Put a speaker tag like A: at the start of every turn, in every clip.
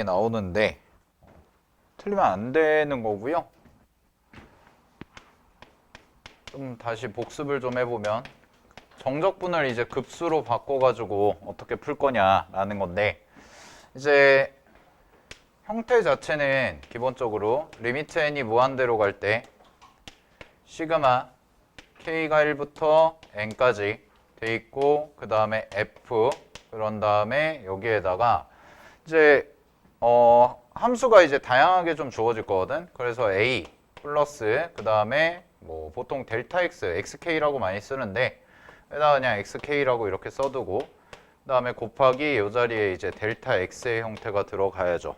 A: 나오는데 틀리면 안 되는 거고요. 좀 다시 복습을 좀 해보면 정적분을 이제 급수로 바꿔가지고 어떻게 풀 거냐라는 건데, 이제 형태 자체는 기본적으로 리미트 n이 무한대로 갈 때 시그마 k가 1부터 n까지 돼 있고, 그 다음에 f, 그런 다음에 여기에다가 이제 함수가 이제 다양하게 좀 주어질 거거든. 그래서 a 플러스 그 다음에 뭐 보통 델타 x, xk라고 많이 쓰는데 여기다가 그냥 xk라고 이렇게 써두고, 그 다음에 곱하기 이 자리에 이제 델타 x의 형태가 들어가야죠.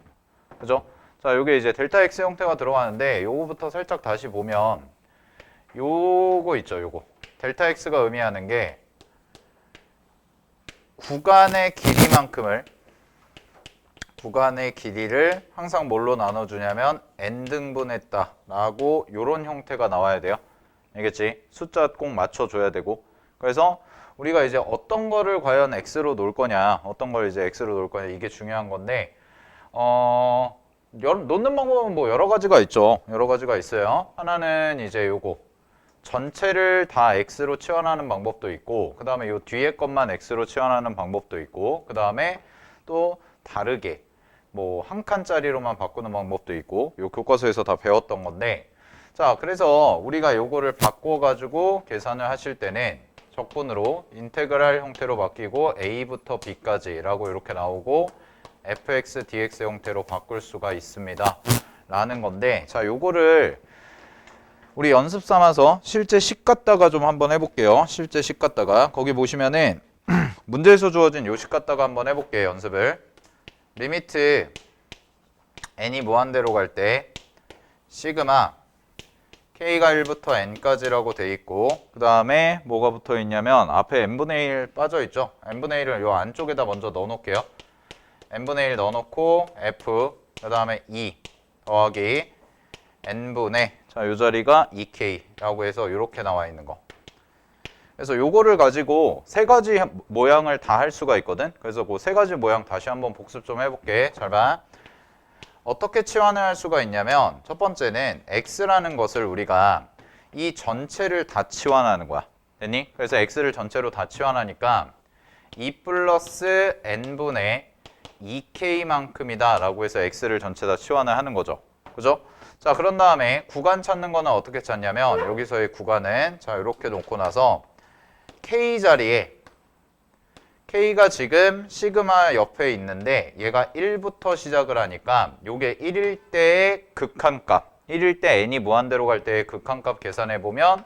A: 그죠? 자, 요게 이제 델타 x 형태가 들어가는데 요거부터 살짝 다시 보면 요거 있죠, 요거. 델타 x가 의미하는 게 구간의 길이를 항상 뭘로 나눠주냐면 n등분했다 라고 요런 형태가 나와야 돼요. 알겠지? 숫자 꼭 맞춰줘야 되고. 그래서 우리가 이제 어떤 거를 과연 x로 놓을 거냐, 어떤 걸 이제 x로 놓을 거냐, 이게 중요한 건데, 놓는 방법은 뭐 여러 가지가 있죠. 여러 가지가 있어요. 하나는 이제 요거 전체를 다 x로 치환하는 방법도 있고, 그 다음에 요 뒤에 것만 x로 치환하는 방법도 있고, 그 다음에 또 다르게 뭐 한 칸짜리로만 바꾸는 방법도 있고, 요 교과서에서 다 배웠던 건데, 자, 그래서 우리가 요거를 바꿔가지고 계산을 하실 때는 적분으로 인테그랄 형태로 바뀌고 a부터 b까지 라고 이렇게 나오고 fx, dx 형태로 바꿀 수가 있습니다 라는 건데, 자, 요거를 우리 연습 삼아서 실제 식 갖다가 좀 한번 해볼게요. 실제 식 갖다가 거기 보시면은 문제에서 주어진 요 식 갖다가 한번 해볼게요. 연습을. 리미트 n이 무한대로 갈 때 시그마 k가 1부터 n까지라고 돼 있고, 그 다음에 뭐가 붙어 있냐면 앞에 n분의 1 빠져 있죠. n분의 1을 요 안쪽에다 먼저 넣어 놓을게요. n분의 1 넣어 놓고 f, 그 다음에 2 더하기 n분의, 자, 요 자리가 2k라고 해서 이렇게 나와 있는 거. 그래서 요거를 가지고 세 가지 모양을 다 할 수가 있거든. 그래서 그 세 가지 모양 다시 한번 복습 좀 해볼게. 잘 봐. 어떻게 치환을 할 수가 있냐면, 첫 번째는 x라는 것을 우리가 이 전체를 다 치환하는 거야. 됐니? 그래서 x를 전체로 다 치환하니까 2 플러스 n분의 2k만큼이다 라고 해서 x를 전체 다 치환을 하는 거죠. 그죠? 자, 그런 다음에 구간 찾는 거는 어떻게 찾냐면, 여기서의 구간은 자, 이렇게 놓고 나서 k 자리에 k가 지금 시그마 옆에 있는데 얘가 1부터 시작을 하니까 요게 1일 때의 극한값, 1일 때 n이 무한대로 갈 때의 극한값 계산해 보면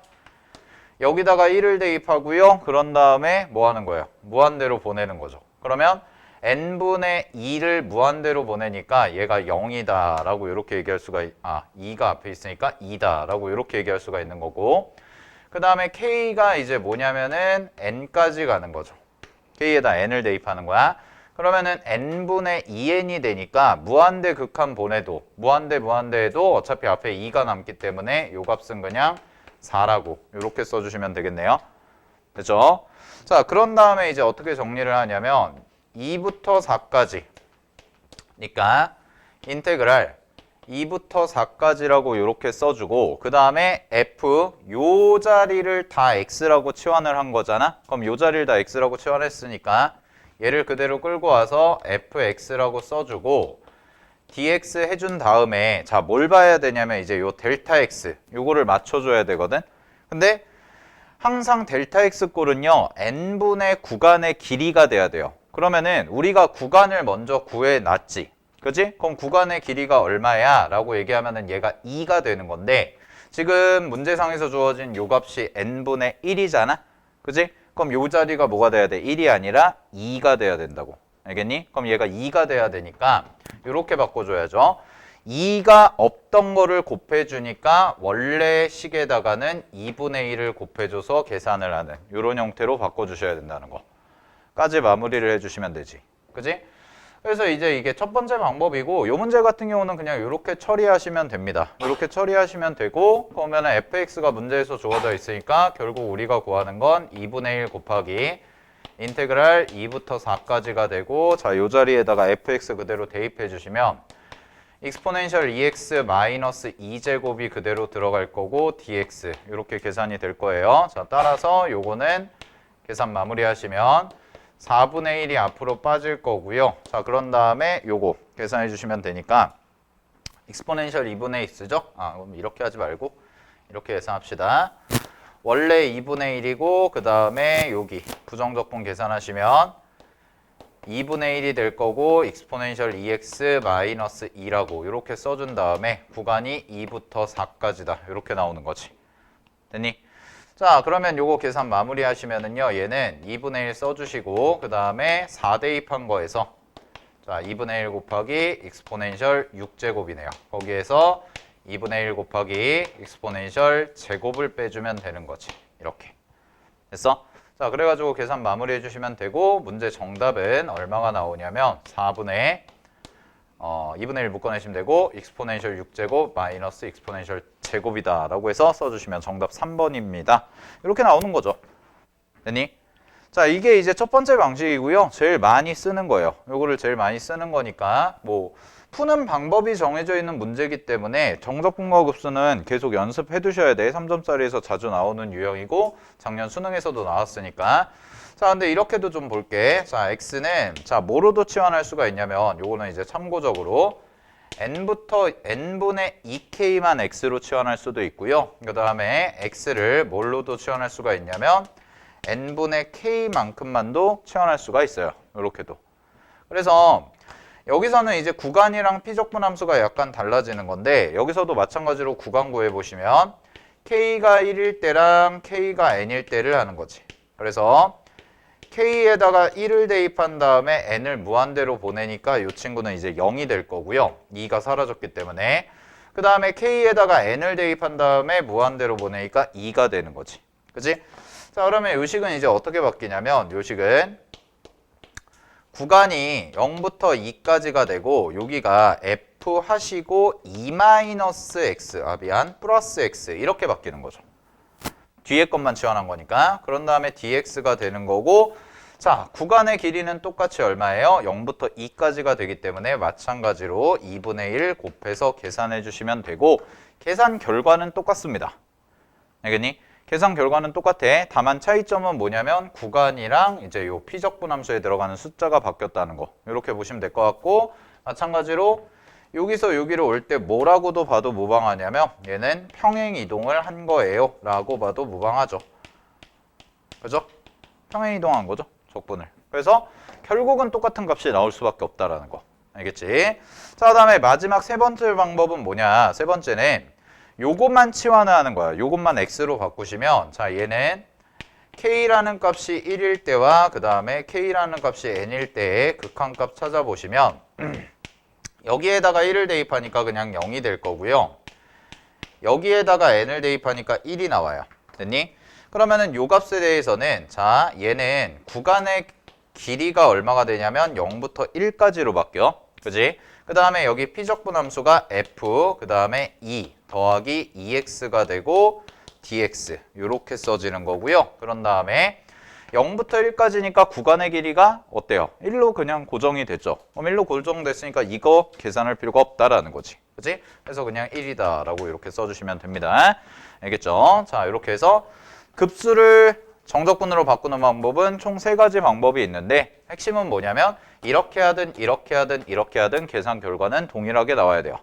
A: 여기다가 1을 대입하고요. 그런 다음에 뭐 하는 거예요? 무한대로 보내는 거죠. 그러면 n분의 2를 무한대로 보내니까 얘가 0이다 라고 이렇게 얘기할 수가 2가 앞에 있으니까 2다 라고 이렇게 얘기할 수가 있는 거고, 그 다음에 k가 이제 뭐냐면은 n까지 가는 거죠. k에다 n을 대입하는 거야. 그러면은 n분의 2n이 되니까 무한대 극한 보내도 무한대에도 어차피 앞에 2가 남기 때문에 요 값은 그냥 4라고 이렇게 써주시면 되겠네요. 됐죠? 자, 그런 다음에 이제 어떻게 정리를 하냐면 2부터 4까지 그러니까 인테그랄 2부터 4까지라고 이렇게 써주고, 그 다음에 f 요 자리를 다 x라고 치환을 한 거잖아. 그럼 요 자리를 다 x라고 치환했으니까 얘를 그대로 끌고 와서 fx라고 써주고 dx 해준 다음에 자, 뭘 봐야 되냐면 이제 요 델타 x 요거를 맞춰줘야 되거든. 근데 항상 델타 x 꼴은요 n분의 구간의 길이가 돼야 돼요. 그러면은 우리가 구간을 먼저 구해놨지. 그지? 그럼 구간의 길이가 얼마야? 라고 얘기하면은 얘가 2가 되는 건데, 지금 문제상에서 주어진 요 값이 n분의 1이잖아? 그지? 그럼 요 자리가 뭐가 돼야 돼? 1이 아니라 2가 돼야 된다고. 알겠니? 그럼 얘가 2가 돼야 되니까 요렇게 바꿔줘야죠. 2가 없던 거를 곱해주니까 원래 식에다가는 2분의 1을 곱해줘서 계산을 하는 요런 형태로 바꿔주셔야 된다는 거까지 마무리를 해주시면 되지. 그지? 그래서 이제 이게 첫 번째 방법이고, 요 문제 같은 경우는 그냥 이렇게 처리하시면 됩니다. 이렇게 처리하시면 되고, 그러면 fx가 문제에서 주어져 있으니까 결국 우리가 구하는 건 2분의 1 곱하기 인테그랄 2부터 4까지가 되고 자, 요 자리에다가 fx 그대로 대입해 주시면 익스포넨셜 2x 마이너스 2제곱이 그대로 들어갈 거고 dx 이렇게 계산이 될 거예요. 자, 따라서 요거는 계산 마무리하시면 4분의 1이 앞으로 빠질 거고요. 자, 그런 다음에 요거 계산해 주시면 되니까 익스포넨셜 2분의 x죠? 그럼 이렇게 하지 말고 이렇게 계산합시다. 원래 2분의 1이고 그 다음에 여기 부정적분 계산하시면 2분의 1이 될 거고 익스포넨셜 2x 마이너스 2라고 이렇게 써준 다음에 구간이 2부터 4까지다 이렇게 나오는 거지. 됐니? 자, 그러면 요거 계산 마무리 하시면은요 얘는 2분의 1 써주시고 그 다음에 4 대입한 거에서 자 2분의 1 곱하기 익스포넨셜 6제곱이네요. 거기에서 2분의 1 곱하기 익스포넨셜 제곱을 빼주면 되는 거지. 이렇게 됐어? 자, 그래가지고 계산 마무리해 주시면 되고 문제 정답은 얼마가 나오냐면 2분의 1 묶어내시면 되고 익스포넨셜 6제곱 마이너스 익스포넨셜 제곱이다 라고 해서 써주시면 정답 3번입니다. 이렇게 나오는 거죠. 됐니? 자, 이게 이제 첫 번째 방식이고요. 제일 많이 쓰는 거예요. 요거를 제일 많이 쓰는 거니까 뭐 푸는 방법이 정해져 있는 문제이기 때문에 정적분과 급수는 계속 연습해 두셔야 돼. 3점짜리에서 자주 나오는 유형이고 작년 수능에서도 나왔으니까. 자, 근데 이렇게도 좀 볼게. 자, x는 자 뭐로도 치환할 수가 있냐면 요거는 이제 참고적으로 n부터 n분의 2k만 x로 치환할 수도 있고요. 그 다음에 x를 뭘로도 치환할 수가 있냐면 n분의 k만큼만도 치환할 수가 있어요. 이렇게도. 그래서 여기서는 이제 구간이랑 피적분 함수가 약간 달라지는 건데 여기서도 마찬가지로 구간 구해보시면 k가 1일 때랑 k가 n일 때를 하는 거지. 그래서 k에다가 1을 대입한 다음에 n을 무한대로 보내니까 이 친구는 이제 0이 될 거고요. 2가 사라졌기 때문에. 그 다음에 k에다가 n을 대입한 다음에 무한대로 보내니까 2가 되는 거지. 그치? 자, 그러면 요 식은 이제 어떻게 바뀌냐면 요 식은 구간이 0부터 2까지가 되고 여기가 f 하시고 2-x 플러스 x 이렇게 바뀌는 거죠. 뒤에 것만 치환한 거니까. 그런 다음에 dx가 되는 거고 자, 구간의 길이는 똑같이 얼마예요? 0부터 2까지가 되기 때문에 마찬가지로 2분의 1 곱해서 계산해 주시면 되고 계산 결과는 똑같습니다. 알겠니? 계산 결과는 똑같아. 다만 차이점은 뭐냐면 구간이랑 이제 요 피적분 함수에 들어가는 숫자가 바뀌었다는 거. 이렇게 보시면 될 것 같고 마찬가지로 여기서 여기로 올 때 뭐라고도 봐도 무방하냐면 얘는 평행 이동을 한 거예요 라고 봐도 무방하죠. 그죠? 평행 이동한 거죠. 적분을. 그래서 결국은 똑같은 값이 나올 수밖에 없다라는 거. 알겠지? 자, 그다음에 마지막 세 번째 방법은 뭐냐? 세 번째는 요것만 치환하는 거야. 요것만 x로 바꾸시면 자, 얘는 k라는 값이 1일 때와 그 다음에 k라는 값이 n일 때의 극한값 찾아보시면 여기에다가 1을 대입하니까 그냥 0이 될 거고요. 여기에다가 n을 대입하니까 1이 나와요. 됐니? 그러면은 요 값에 대해서는 자, 얘는 구간의 길이가 얼마가 되냐면 0부터 1까지로 바뀌어. 그지? 그 다음에 여기 피적분 함수가 f 그 다음에 2 더하기 2x가 되고 dx 이렇게 써지는 거고요. 그런 다음에 0부터 1까지니까 구간의 길이가 어때요? 1로 그냥 고정이 됐죠. 그럼 1로 고정됐으니까 이거 계산할 필요가 없다라는 거지. 그치? 그래서 그냥 1이다 라고 이렇게 써주시면 됩니다. 알겠죠? 자, 이렇게 해서 급수를 정적분으로 바꾸는 방법은 총 3가지 방법이 있는데 핵심은 뭐냐면 이렇게 하든 이렇게 하든 이렇게 하든 계산 결과는 동일하게 나와야 돼요.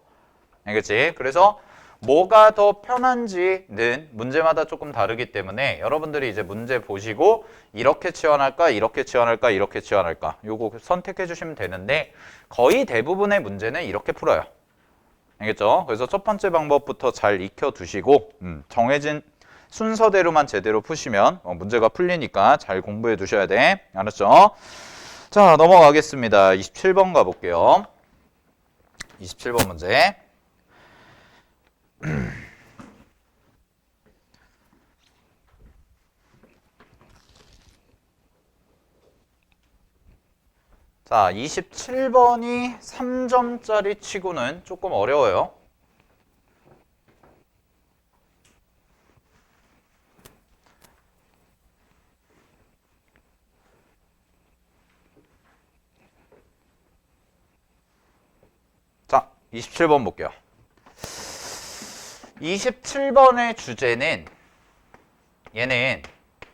A: 알겠지? 그래서 뭐가 더 편한지는 문제마다 조금 다르기 때문에 여러분들이 이제 문제 보시고 이렇게 치환할까 이렇게 치환할까 이렇게 치환할까 요거 선택해 주시면 되는데 거의 대부분의 문제는 이렇게 풀어요. 알겠죠? 그래서 첫 번째 방법부터 잘 익혀 두시고 정해진 순서대로만 제대로 푸시면 문제가 풀리니까 잘 공부해 두셔야 돼. 알았죠? 자, 넘어가겠습니다. 27번 가볼게요. 27번 문제. 자, 27번이 3점짜리 치고는 조금 어려워요. 27번 볼게요. 27번의 주제는 얘는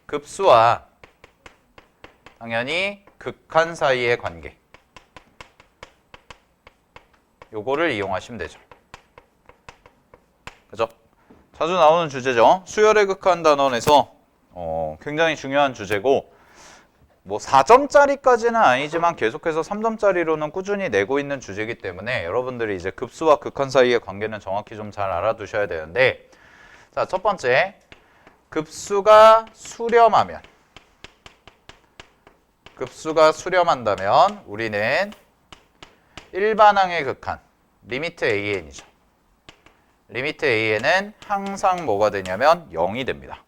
A: 급수와 당연히 극한 사이의 관계. 요거를 이용하시면 되죠. 그죠? 자주 나오는 주제죠. 수열의 극한 단원에서 굉장히 중요한 주제고 뭐 4점짜리까지는 아니지만 계속해서 3점짜리로는 꾸준히 내고 있는 주제이기 때문에 여러분들이 이제 급수와 극한 사이의 관계는 정확히 좀 잘 알아두셔야 되는데, 자, 첫 번째, 급수가 수렴한다면 우리는 일반항의 극한 리미트 AN이죠. 리미트 AN은 항상 뭐가 되냐면 0이 됩니다.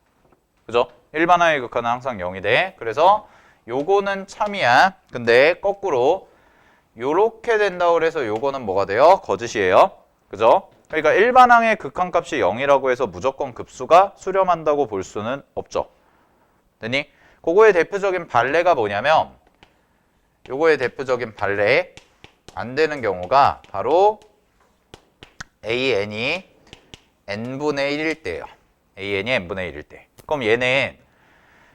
A: 그죠? 일반항의 극한은 항상 0이 돼. 그래서 요거는 참이야. 근데 거꾸로 요렇게 된다고 그래서 요거는 뭐가 돼요? 거짓이에요. 그죠? 그러니까 일반항의 극한값이 0이라고 해서 무조건 급수가 수렴한다고 볼 수는 없죠. 됐니? 그거의 대표적인 발레가 뭐냐면, 요거의 대표적인 발레 안 되는 경우가 바로 AN이 n분의 1일 때예요. AN이 n분의 1일 때. 그럼 얘는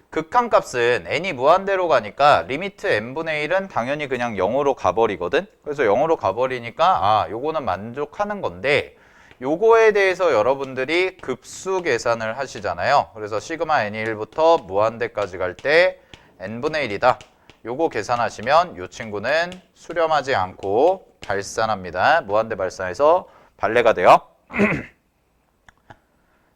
A: 극한값은 n이 무한대로 가니까 리미트 n분의 1은 당연히 그냥 0으로 가버리거든. 그래서 0으로 가버리니까 요거는 만족하는 건데, 요거에 대해서 여러분들이 급수 계산을 하시잖아요. 그래서 시그마 n이 1부터 무한대까지 갈 때 n분의 1이다. 요거 계산하시면 요 친구는 수렴하지 않고 발산합니다. 무한대 발산해서 발레가 돼요.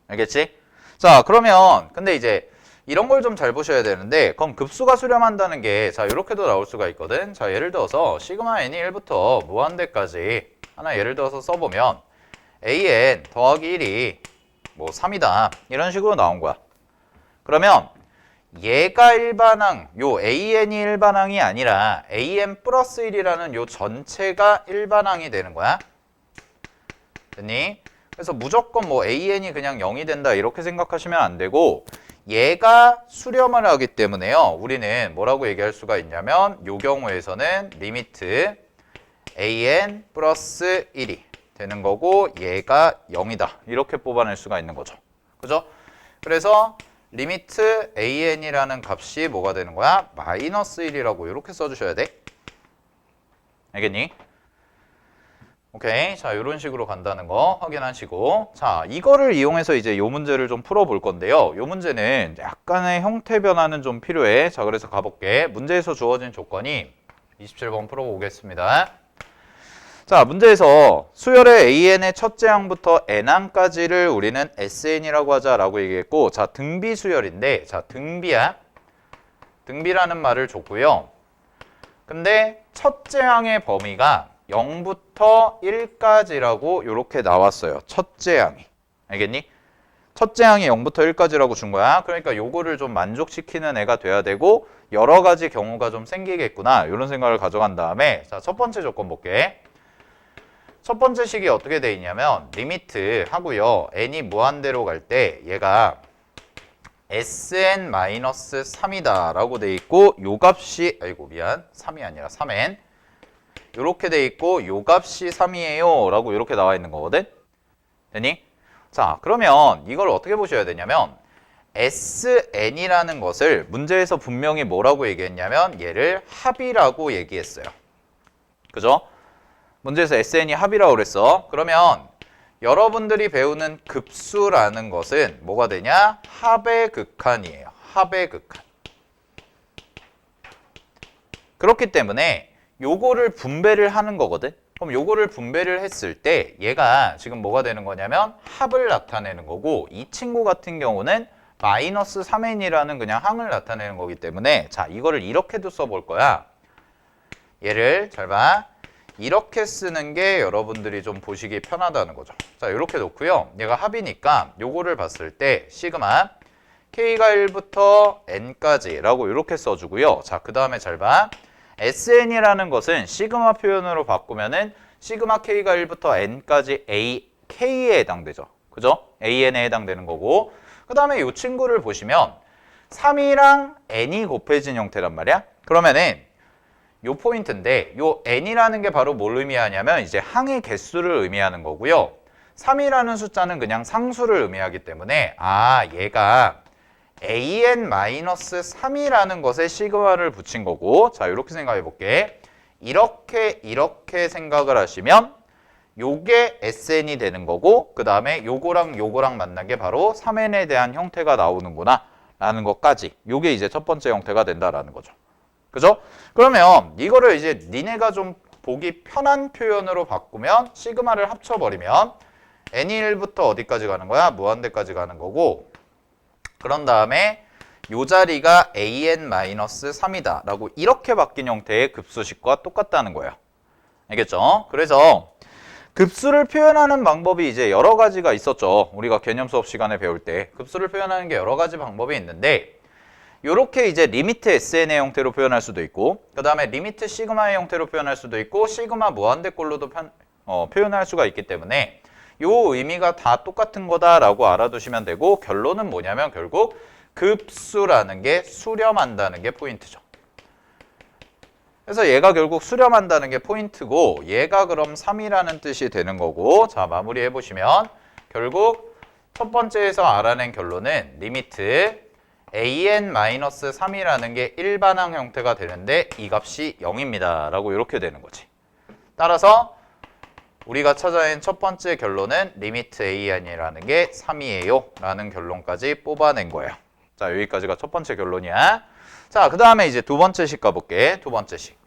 A: 알겠지? 자, 그러면 근데 이제 이런 걸 좀 잘 보셔야 되는데, 그럼 급수가 수렴한다는 게 자, 이렇게도 나올 수가 있거든. 자, 예를 들어서 시그마 n이 1부터 무한대까지 하나 예를 들어서 써보면 an 더하기 1이 뭐 3이다. 이런 식으로 나온 거야. 그러면 얘가 일반항, 요 an이 일반항이 아니라 an 플러스 1이라는 요 전체가 일반항이 되는 거야. 됐니? 그래서 무조건 뭐 an이 그냥 0이 된다 이렇게 생각하시면 안 되고, 얘가 수렴을 하기 때문에요. 우리는 뭐라고 얘기할 수가 있냐면, 요 경우에서는 리미트 an 플러스 1이 되는 거고 얘가 0이다. 이렇게 뽑아낼 수가 있는 거죠. 그죠? 그래서 리미트 an이라는 값이 뭐가 되는 거야? 마이너스 1이라고 이렇게 써주셔야 돼. 알겠니? 오케이. 자, 이런 식으로 간다는 거 확인하시고, 자, 이거를 이용해서 이제 요 문제를 좀 풀어볼 건데요. 요 문제는 약간의 형태 변화는 좀 필요해. 자, 그래서 가볼게. 문제에서 주어진 조건이 27번 풀어보겠습니다. 자, 문제에서 수열의 AN의 첫째 항부터 N항까지를 우리는 SN이라고 하자라고 얘기했고, 자, 등비 수열인데, 자, 등비야. 등비라는 말을 줬고요. 근데 첫째 항의 범위가 0부터 1까지라고 이렇게 나왔어요. 첫째 항이. 알겠니? 첫째 항이 0부터 1까지라고 준 거야. 그러니까 요거를 좀 만족시키는 애가 돼야 되고, 여러 가지 경우가 좀 생기겠구나. 이런 생각을 가져간 다음에, 자, 첫 번째 조건 볼게. 첫 번째 식이 어떻게 돼 있냐면, 리미트 하고요. n이 무한대로 갈 때 얘가 sn-3이다 라고 돼 있고, 요 값이, 아이고 미안, 3이 아니라 3n 요렇게 돼 있고, 요 값이 3이에요 라고 이렇게 나와 있는 거거든. 되니? 자, 그러면 이걸 어떻게 보셔야 되냐면, sn이라는 것을 문제에서 분명히 뭐라고 얘기했냐면 얘를 합이라고 얘기했어요. 그죠? 문제에서 sn이 합이라고 그랬어. 그러면 여러분들이 배우는 급수라는 것은 뭐가 되냐? 합의 극한이에요. 합의 극한. 그렇기 때문에 요거를 분배를 하는 거거든. 그럼 요거를 분배를 했을 때 얘가 지금 뭐가 되는 거냐면 합을 나타내는 거고, 이 친구 같은 경우는 마이너스 3n이라는 그냥 항을 나타내는 거기 때문에, 자, 이거를 이렇게도 써볼 거야. 얘를 잘 봐. 이렇게 쓰는 게 여러분들이 좀 보시기 편하다는 거죠. 자, 이렇게 놓고요. 얘가 합이니까 요거를 봤을 때 시그마 k가 1부터 n까지 라고 이렇게 써주고요. 자, 그 다음에 잘 봐. sn이라는 것은 시그마 표현으로 바꾸면은 시그마 k가 1부터 n까지 k에 해당되죠. 그죠? an에 해당되는 거고, 그 다음에 이 친구를 보시면 3이랑 n이 곱해진 형태란 말이야. 그러면은 요 포인트인데 요 n이라는 게 바로 뭘 의미하냐면 이제 항의 개수를 의미하는 거고요. 3이라는 숫자는 그냥 상수를 의미하기 때문에 얘가 an-3이라는 것에 시그마를 붙인 거고, 자 이렇게 생각해 볼게. 이렇게 생각을 하시면 요게 SN이 되는 거고, 그 다음에 요거랑 만난 게 바로 3n에 대한 형태가 나오는구나 라는 것까지, 요게 이제 첫 번째 형태가 된다라는 거죠. 그죠? 그러면 이거를 이제 니네가 좀 보기 편한 표현으로 바꾸면 시그마를 합쳐버리면 n1부터 어디까지 가는 거야? 무한대까지 가는 거고, 그런 다음에 요 자리가 an-3이다 라고 이렇게 바뀐 형태의 급수식과 똑같다는 거예요. 알겠죠? 그래서 급수를 표현하는 방법이 이제 여러 가지가 있었죠. 우리가 개념 수업 시간에 배울 때 급수를 표현하는 게 여러 가지 방법이 있는데, 요렇게 이제 리미트 SN의 형태로 표현할 수도 있고, 그 다음에 리미트 시그마의 형태로 표현할 수도 있고, 시그마 무한대꼴로도 표현할 수가 있기 때문에 요 의미가 다 똑같은 거다라고 알아두시면 되고, 결론은 뭐냐면 결국 급수라는 게 수렴한다는 게 포인트죠. 그래서 얘가 결국 수렴한다는 게 포인트고, 얘가 그럼 3이라는 뜻이 되는 거고, 자 마무리해 보시면 결국 첫 번째에서 알아낸 결론은 리미트 an-3이라는 게 일반항 형태가 되는데 이 값이 0입니다 라고 이렇게 되는 거지. 따라서 우리가 찾아낸 첫 번째 결론은 리미트 an이라는 게 3이에요 라는 결론까지 뽑아낸 거예요. 자 여기까지가 첫 번째 결론이야. 자 그 다음에 이제 두 번째 식 가볼게. 두 번째 식.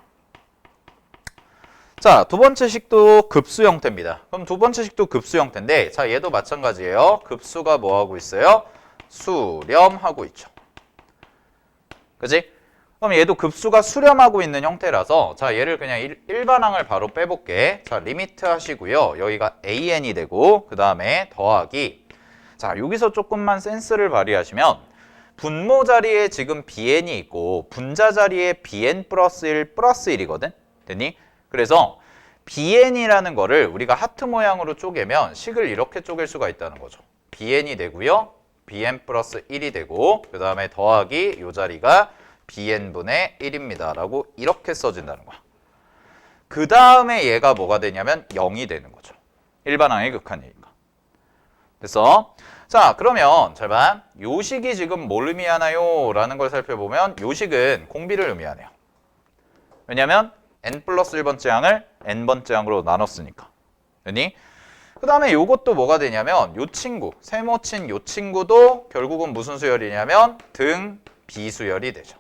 A: 자 두 번째 식도 급수 형태입니다. 그럼 두 번째 식도 급수 형태인데, 자 얘도 마찬가지예요. 급수가 뭐 하고 있어요? 수렴하고 있죠. 그지? 그럼 얘도 급수가 수렴하고 있는 형태라서, 자 얘를 그냥 일반항을 바로 빼볼게. 자 리미트 하시고요. 여기가 an이 되고, 그 다음에 더하기, 자 여기서 조금만 센스를 발휘하시면 분모 자리에 지금 bn이 있고 분자 자리에 bn 플러스 1 플러스 1이거든? 됐니? 그래서 bn이라는 거를 우리가 하트 모양으로 쪼개면 식을 이렇게 쪼갤 수가 있다는 거죠. bn이 되고요. bn 플러스 1이 되고, 그 다음에 더하기 요 자리가 bn분의 1입니다 라고 이렇게 써진다는 거야. 그 다음에 얘가 뭐가 되냐면 0이 되는 거죠. 일반항의 극한이니까. 됐어? 자 그러면 잘 봐. 요 식이 지금 뭘 의미하나요? 라는 걸 살펴보면 요 식은 공비를 의미하네요. 왜냐면 n 플러스 1번째 항을 n번째 항으로 나눴으니까. 됐니? 그 다음에 요것도 뭐가 되냐면 요 친구, 세모친 요 친구도 결국은 무슨 수열이냐면 등 비수열이 되죠.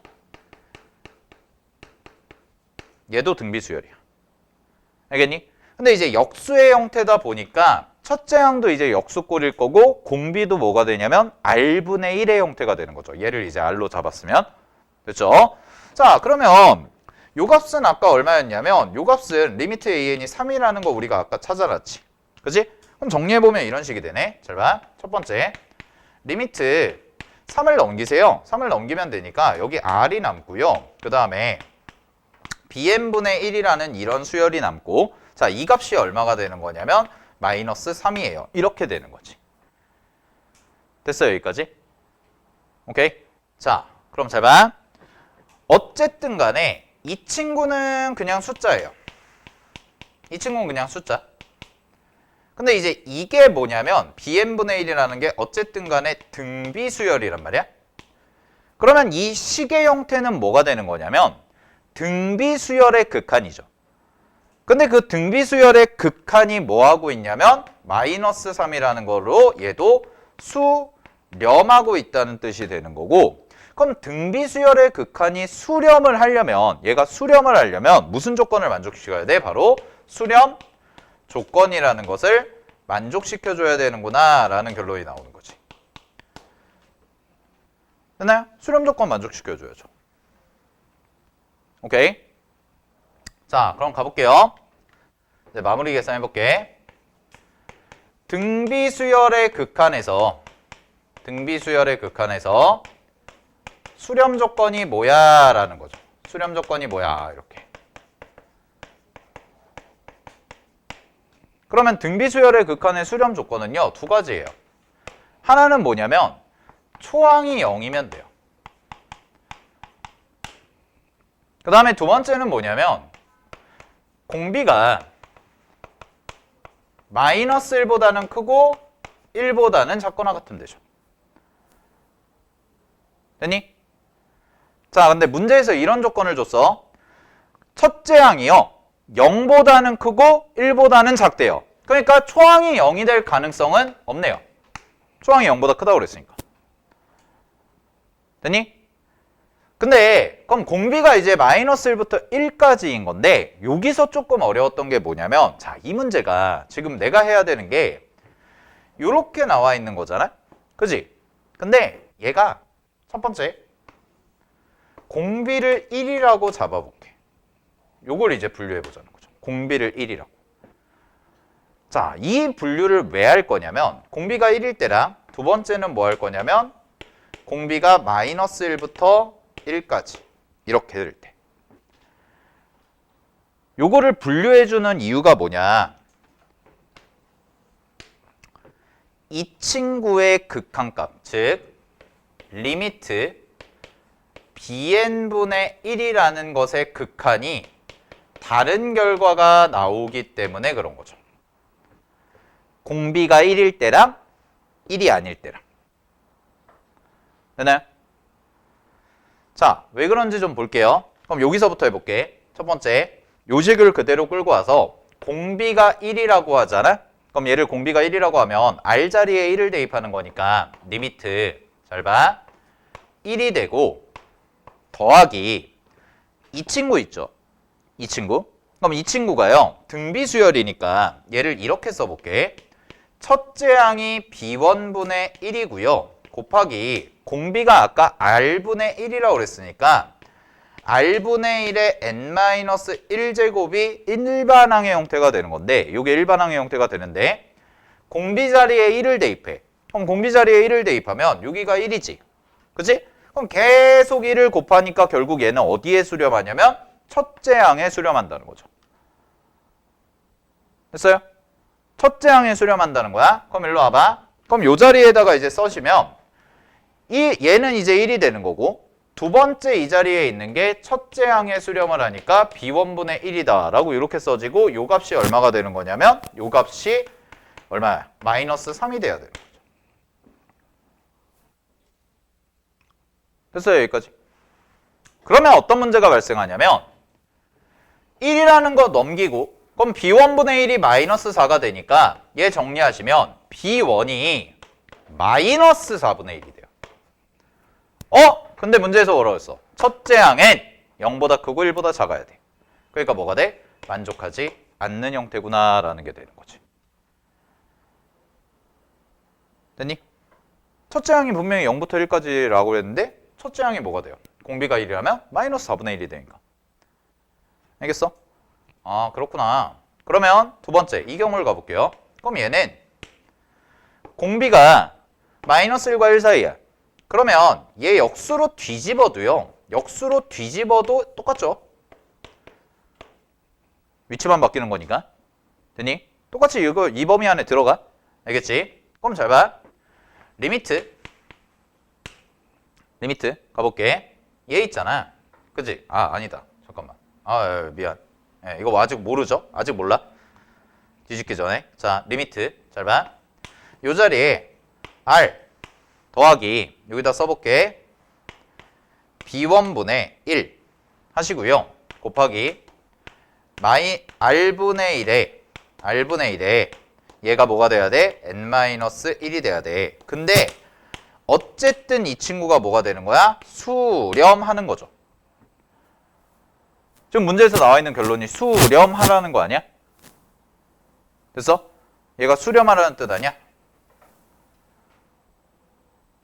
A: 얘도 등 비수열이야. 알겠니? 근데 이제 역수의 형태다 보니까 첫째 항도 이제 역수꼴일 거고, 공비도 뭐가 되냐면 r분의 1의 형태가 되는 거죠. 얘를 이제 r로 잡았으면. 됐죠? 자 그러면 요 값은 아까 얼마였냐면, 요 값은 리미트 an이 3이라는 거 우리가 아까 찾아놨지. 그치? 그럼 정리해보면 이런 식이 되네. 잘 봐. 첫 번째, 리미트 3을 넘기세요. 3을 넘기면 되니까 여기 r이 남고요. 그 다음에 bn분의 1이라는 이런 수열이 남고, 자, 이 값이 얼마가 되는 거냐면 마이너스 3이에요. 이렇게 되는 거지. 됐어요, 여기까지? 오케이? 자, 그럼 잘 봐. 어쨌든 간에 이 친구는 그냥 숫자예요. 이 친구는 그냥 숫자. 근데 이제 이게 뭐냐면 bn분의 1이라는 게 어쨌든 간에 등비수열이란 말이야. 그러면 이 식의 형태는 뭐가 되는 거냐면 등비수열의 극한이죠. 근데 그 등비수열의 극한이 뭐 하고 있냐면 마이너스 3이라는 거로 얘도 수렴하고 있다는 뜻이 되는 거고, 그럼 등비수열의 극한이 수렴을 하려면, 얘가 수렴을 하려면 무슨 조건을 만족시켜야 돼? 바로 수렴 조건이라는 것을 만족시켜줘야 되는구나 라는 결론이 나오는 거지. 됐나요? 수렴 조건 만족시켜줘야죠. 오케이? 자, 그럼 가볼게요. 이제 마무리 계산해볼게. 등비수열의 극한에서 수렴 조건이 뭐야? 라는 거죠. 수렴 조건이 뭐야? 이렇게. 그러면 등비수열의 극한의 수렴 조건은요, 두 가지예요. 하나는 뭐냐면 초항이 0이면 돼요. 그 다음에 두 번째는 뭐냐면 공비가 마이너스 1보다는 크고 1보다는 작거나 같으면 되죠. 됐니? 자, 근데 문제에서 이런 조건을 줬어. 첫째 항이요 0보다는 크고 1보다는 작대요. 그러니까 초항이 0이 될 가능성은 없네요. 초항이 0보다 크다고 그랬으니까. 됐니? 근데 그럼 공비가 이제 마이너스 1부터 1까지인 건데 여기서 조금 어려웠던 게 뭐냐면 자, 이 문제가 지금 내가 해야 되는 게 요렇게 나와 있는 거잖아? 그지? 근데 얘가 첫 번째 공비를 1이라고 잡아볼게. 요걸 이제 분류해 보자는 거죠. 공비를 1이라고. 자, 이 분류를 왜 할 거냐면 공비가 1일 때랑 두 번째는 뭐 할 거냐면 공비가 마이너스 1부터 1까지 이렇게 될 때 요거를 분류해주는 이유가 뭐냐, 이 친구의 극한값, 즉 리미트 bn분의 1이라는 것의 극한이 다른 결과가 나오기 때문에 그런 거죠. 공비가 1일 때랑 1이 아닐 때랑. 되나요? 자, 왜 그런지 좀 볼게요. 그럼 여기서부터 해볼게. 첫 번째, 요식을 그대로 끌고 와서 공비가 1이라고 하잖아? 그럼 얘를 공비가 1이라고 하면 R 자리에 1을 대입하는 거니까 리미트, 잘 봐, 1이 되고 더하기 이 친구 있죠? 이 친구? 그럼 이 친구가요 등비수열이니까 얘를 이렇게 써볼게. 첫째 항이 b1분의 1이고요 곱하기 공비가 아까 r분의 1이라고 그랬으니까 r분의 1의 n-1제곱이 일반항의 형태가 되는 건데 이게 일반항의 형태가 되는데 공비 자리에 1을 대입해. 그럼 공비 자리에 1을 대입하면 여기가 1이지. 그치? 그럼 계속 1을 곱하니까 결국 얘는 어디에 수렴하냐면 첫째 항에 수렴한다는 거죠. 됐어요? 첫째 항에 수렴한다는 거야. 그럼 일로 와봐. 그럼 요 자리에다가 이제 써시면 얘는 이제 1이 되는 거고 두 번째 이 자리에 있는 게 첫째 항에 수렴을 하니까 b1분의 1이다 라고 이렇게 써지고 요 값이 얼마가 되는 거냐면 요 값이 얼마야? 마이너스 3이 돼야 되는 거죠. 됐어요? 여기까지. 그러면 어떤 문제가 발생하냐면 1이라는 거 넘기고 그럼 b1분의 1이 마이너스 4가 되니까 얘 정리하시면 b1이 마이너스 4분의 1이 돼요. 근데 문제에서 어려웠어. 첫째 항엔 0보다 크고 1보다 작아야 돼. 그러니까 뭐가 돼? 만족하지 않는 형태구나 라는 게 되는 거지. 됐니? 첫째 항이 분명히 0부터 1까지라고 했는데 첫째 항이 뭐가 돼요? 공비가 1이라면 마이너스 4분의 1이 되니까. 알겠어? 아, 그렇구나. 그러면 두 번째 이 경우를 가볼게요. 그럼 얘는 공비가 마이너스 1과 1 사이야. 그러면 얘 역수로 뒤집어도요. 역수로 뒤집어도 똑같죠? 위치만 바뀌는 거니까. 됐니? 똑같이 이거 이 범위 안에 들어가. 알겠지? 그럼 잘 봐. 리미트 가볼게. 얘 있잖아. 그치? 아, 아니다. 잠깐만. 미안. 이거 아직 모르죠? 아직 몰라? 뒤집기 전에. 자, 리미트. 잘 봐. 요 자리에 R 더하기 여기다 써볼게. b1분의 1 하시고요. 곱하기 r분의 1에 얘가 뭐가 돼야 돼? n-1이 돼야 돼. 근데 어쨌든 이 친구가 뭐가 되는 거야? 수렴하는 거죠. 지금 문제에서 나와 있는 결론이 수렴하라는 거 아니야? 됐어? 얘가 수렴하라는 뜻 아니야?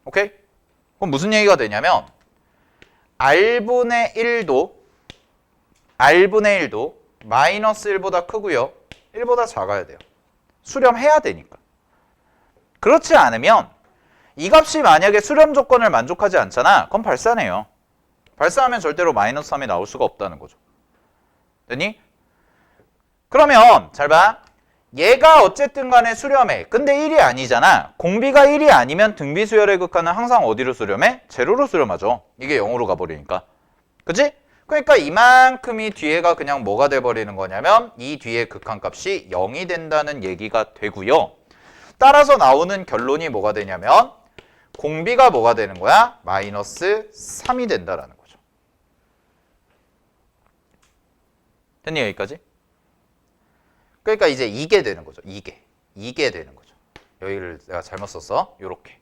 A: 오케이? 그럼 무슨 얘기가 되냐면 r분의 1도 마이너스 1보다 크고요. 1보다 작아야 돼요. 수렴해야 되니까. 그렇지 않으면 이 값이 만약에 수렴 조건을 만족하지 않잖아. 그럼 발산해요. 발산하면 절대로 마이너스 3이 나올 수가 없다는 거죠. 됐니? 그러면 잘 봐. 얘가 어쨌든 간에 수렴해. 근데 1이 아니잖아. 공비가 1이 아니면 등비수열의 극한은 항상 어디로 수렴해? 제로로 수렴하죠. 이게 0으로 가버리니까. 그치? 그러니까 이만큼이 뒤에가 그냥 뭐가 돼버리는 거냐면 이 뒤에 극한값이 0이 된다는 얘기가 되고요. 따라서 나오는 결론이 뭐가 되냐면 공비가 뭐가 되는 거야? 마이너스 3이 된다라는 거죠. 됐니 여기까지? 그러니까 이제 이게 되는 거죠. 이게 되는 거죠. 여기를 내가 잘못 썼어. 요렇게.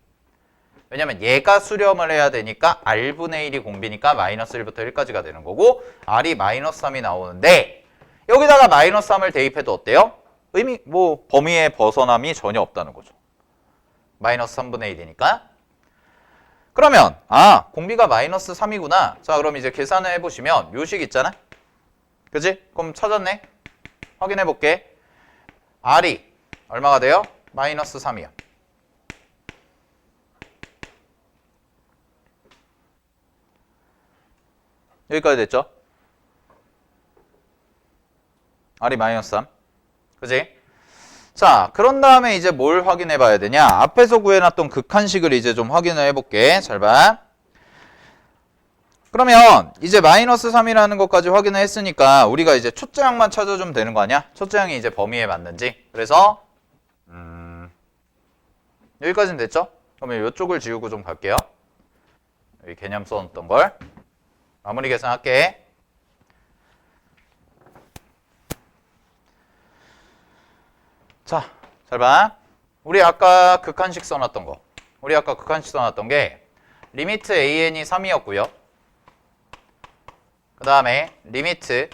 A: 왜냐면 얘가 수렴을 해야 되니까 R분의 1이 공비니까 마이너스 1부터 1까지가 되는 거고 R이 마이너스 3이 나오는데 여기다가 마이너스 3을 대입해도 어때요? 범위의 벗어남이 전혀 없다는 거죠. 마이너스 3분의 1이니까. 그러면 공비가 마이너스 3이구나. 자 그럼 이제 계산을 해보시면 요식 있잖아. 그지? 그럼 찾았네. 확인해 볼게. R이 얼마가 돼요? 마이너스 3이야. 여기까지 됐죠? R이 마이너스 3. 그지? 자, 그런 다음에 이제 뭘 확인해 봐야 되냐? 앞에서 구해놨던 극한식을 이제 좀 확인을 해볼게. 잘 봐. 그러면 이제 마이너스 3이라는 것까지 확인을 했으니까 우리가 이제 첫째 항만 찾아주면 되는 거 아니야? 첫째 항이 이제 범위에 맞는지. 그래서 여기까지는 됐죠? 그러면 이쪽을 지우고 좀 갈게요. 여기 개념 써놓던 걸. 마무리 계산할게. 자, 잘 봐. 우리 아까 극한식 써놨던 거. 우리 아까 극한식 써놨던 게 리미트 an이 3이었고요. 그 다음에 리미트에서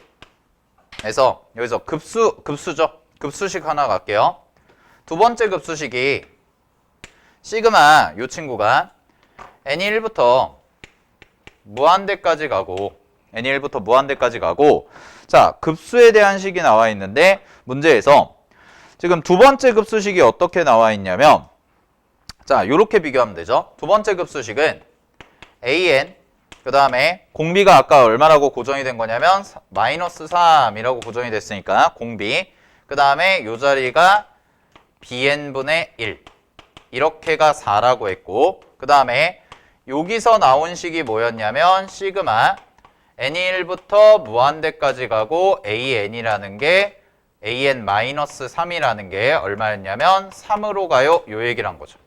A: 여기서 급수죠. 급수식 하나 갈게요. 두 번째 급수식이 시그마 요 친구가 n이 1부터 무한대까지 가고 n이 1부터 무한대까지 가고 자 급수에 대한 식이 나와 있는데 문제에서 지금 두 번째 급수식이 어떻게 나와 있냐면 자 요렇게 비교하면 되죠. 두 번째 급수식은 an 그 다음에 공비가 아까 얼마라고 고정이 된 거냐면 마이너스 3이라고 고정이 됐으니까 공비 그 다음에 요 자리가 bn분의 1 이렇게가 4라고 했고 그 다음에 여기서 나온 식이 뭐였냐면 시그마 n이 1부터 무한대까지 가고 an이라는 게 an-3이라는 게 얼마였냐면 3으로 가요 요 얘기를 한 거죠.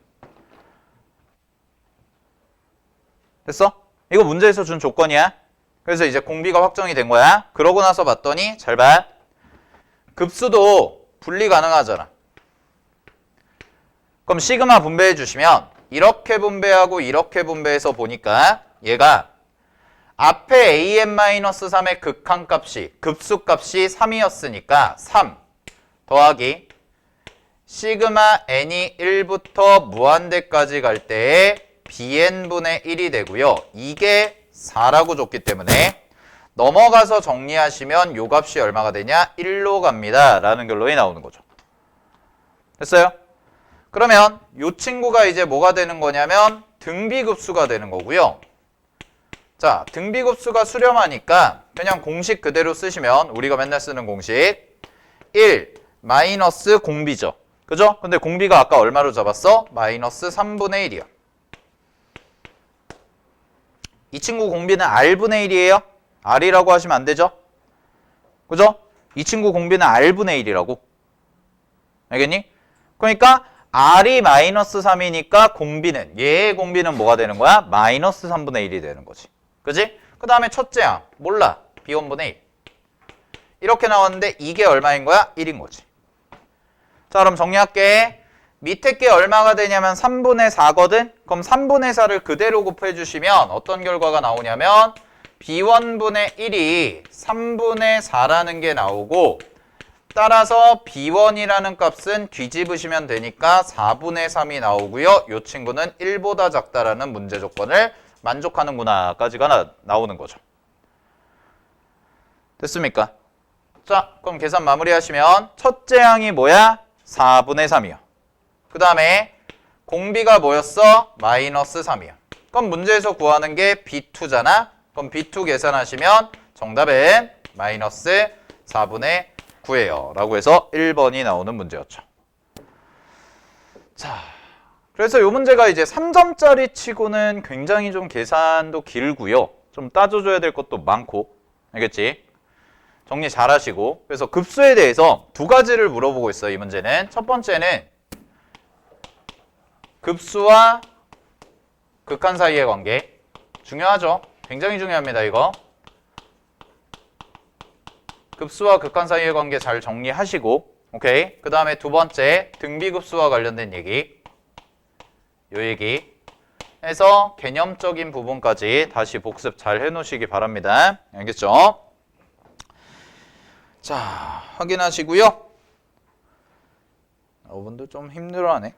A: 됐어? 이거 문제에서 준 조건이야. 그래서 이제 공비가 확정이 된 거야. 그러고 나서 봤더니 잘 봐. 급수도 분리 가능하잖아. 그럼 시그마 분배해 주시면 이렇게 분배하고 이렇게 분배해서 보니까 얘가 앞에 an-3의 극한값이 급수값이 3이었으니까 3 더하기 시그마 n이 1부터 무한대까지 갈 때에 bn분의 1이 되고요. 이게 4라고 줬기 때문에 넘어가서 정리하시면 요 값이 얼마가 되냐? 1로 갑니다. 라는 결론이 나오는 거죠. 됐어요? 그러면 요 친구가 이제 뭐가 되는 거냐면 등비급수가 되는 거고요. 자, 등비급수가 수렴하니까 그냥 공식 그대로 쓰시면 우리가 맨날 쓰는 공식 1 마이너스 공비죠. 그죠? 근데 공비가 아까 얼마로 잡았어? 마이너스 3분의 1이야. 이 친구 공비는 R분의 1이에요. R이라고 하시면 안 되죠? 그죠? 이 친구 공비는 R분의 1이라고. 알겠니? 그러니까 R이 마이너스 3이니까 공비는 얘의 공비는 뭐가 되는 거야? 마이너스 3분의 1이 되는 거지. 그지? 그 다음에 첫째 항 몰라. B1분의 1. 이렇게 나왔는데 이게 얼마인 거야? 1인 거지. 자 그럼 정리할게. 밑에 게 얼마가 되냐면 3분의 4거든? 그럼 3분의 4를 그대로 곱해주시면 어떤 결과가 나오냐면 B1분의 1이 3분의 4라는 게 나오고 따라서 B1이라는 값은 뒤집으시면 되니까 4분의 3이 나오고요. 이 친구는 1보다 작다라는 문제 조건을 만족하는구나 까지가 나오는 거죠. 됐습니까? 자 그럼 계산 마무리하시면 첫째 항이 뭐야? 4분의 3이야. 그 다음에 공비가 뭐였어? 마이너스 3이야. 그럼 문제에서 구하는 게 B2잖아. 그럼 B2 계산하시면 정답은 마이너스 4분의 9예요. 라고 해서 1번이 나오는 문제였죠. 자, 그래서 이 문제가 이제 3점짜리 치고는 굉장히 좀 계산도 길고요. 좀 따져줘야 될 것도 많고 알겠지? 정리 잘 하시고. 그래서 급수에 대해서 두 가지를 물어보고 있어요, 이 문제는. 첫 번째는 급수와 극한 사이의 관계. 중요하죠? 굉장히 중요합니다, 이거. 급수와 극한 사이의 관계 잘 정리하시고, 오케이? 그 다음에 두 번째, 등비급수와 관련된 얘기. 요 얘기 해서 개념적인 부분까지 다시 복습 잘 해놓으시기 바랍니다. 알겠죠? 자, 확인하시고요. 여러분들 좀 힘들어하네.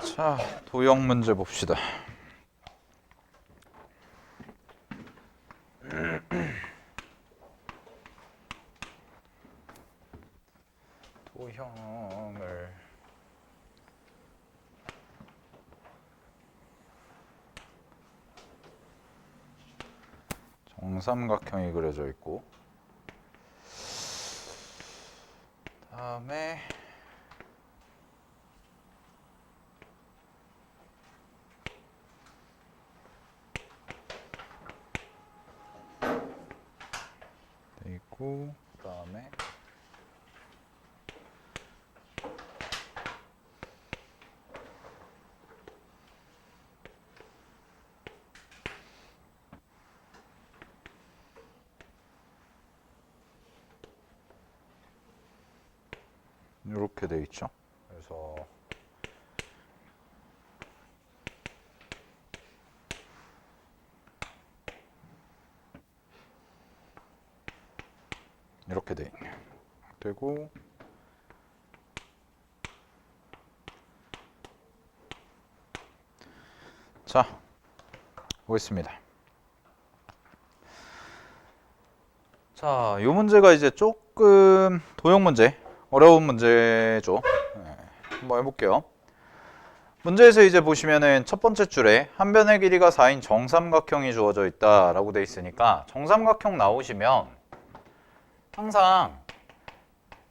A: 자, 도형 문제 봅시다. 도형을 정삼각형이 그려져 있고, 다음에 돼 있고, 그다음에 이렇게 돼 있죠. 그래서 이렇게 되고, 자, 보겠습니다. 자, 이 문제가 이제 조금 도형 문제, 어려운 문제죠. 네, 한번 해볼게요. 문제에서 이제 보시면은 첫 번째 줄에 한 변의 길이가 4인 정삼각형이 주어져 있다라고 돼 있으니까 정삼각형 나오시면 항상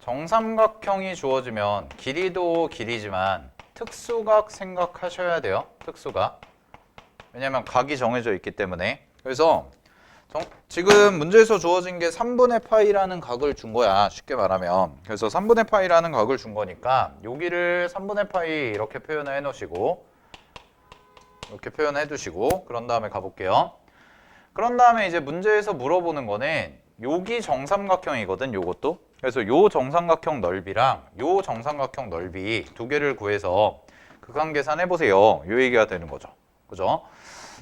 A: 정삼각형이 주어지면 길이도 길이지만 특수각 생각하셔야 돼요. 특수각. 왜냐면 각이 정해져 있기 때문에. 그래서 지금 문제에서 주어진 게 3분의 파이라는 각을 준 거야. 쉽게 말하면. 그래서 3분의 파이라는 각을 준 거니까 여기를 3분의 파이 이렇게 표현을 해 놓으시고, 이렇게 표현해 두시고, 그런 다음에 가볼게요. 그런 다음에 이제 문제에서 물어보는 거는 여기 정삼각형이거든, 요것도. 그래서 요 정삼각형 넓이랑 요 정삼각형 넓이 두 개를 구해서 극한 계산해 보세요. 요 얘기가 되는 거죠. 그죠?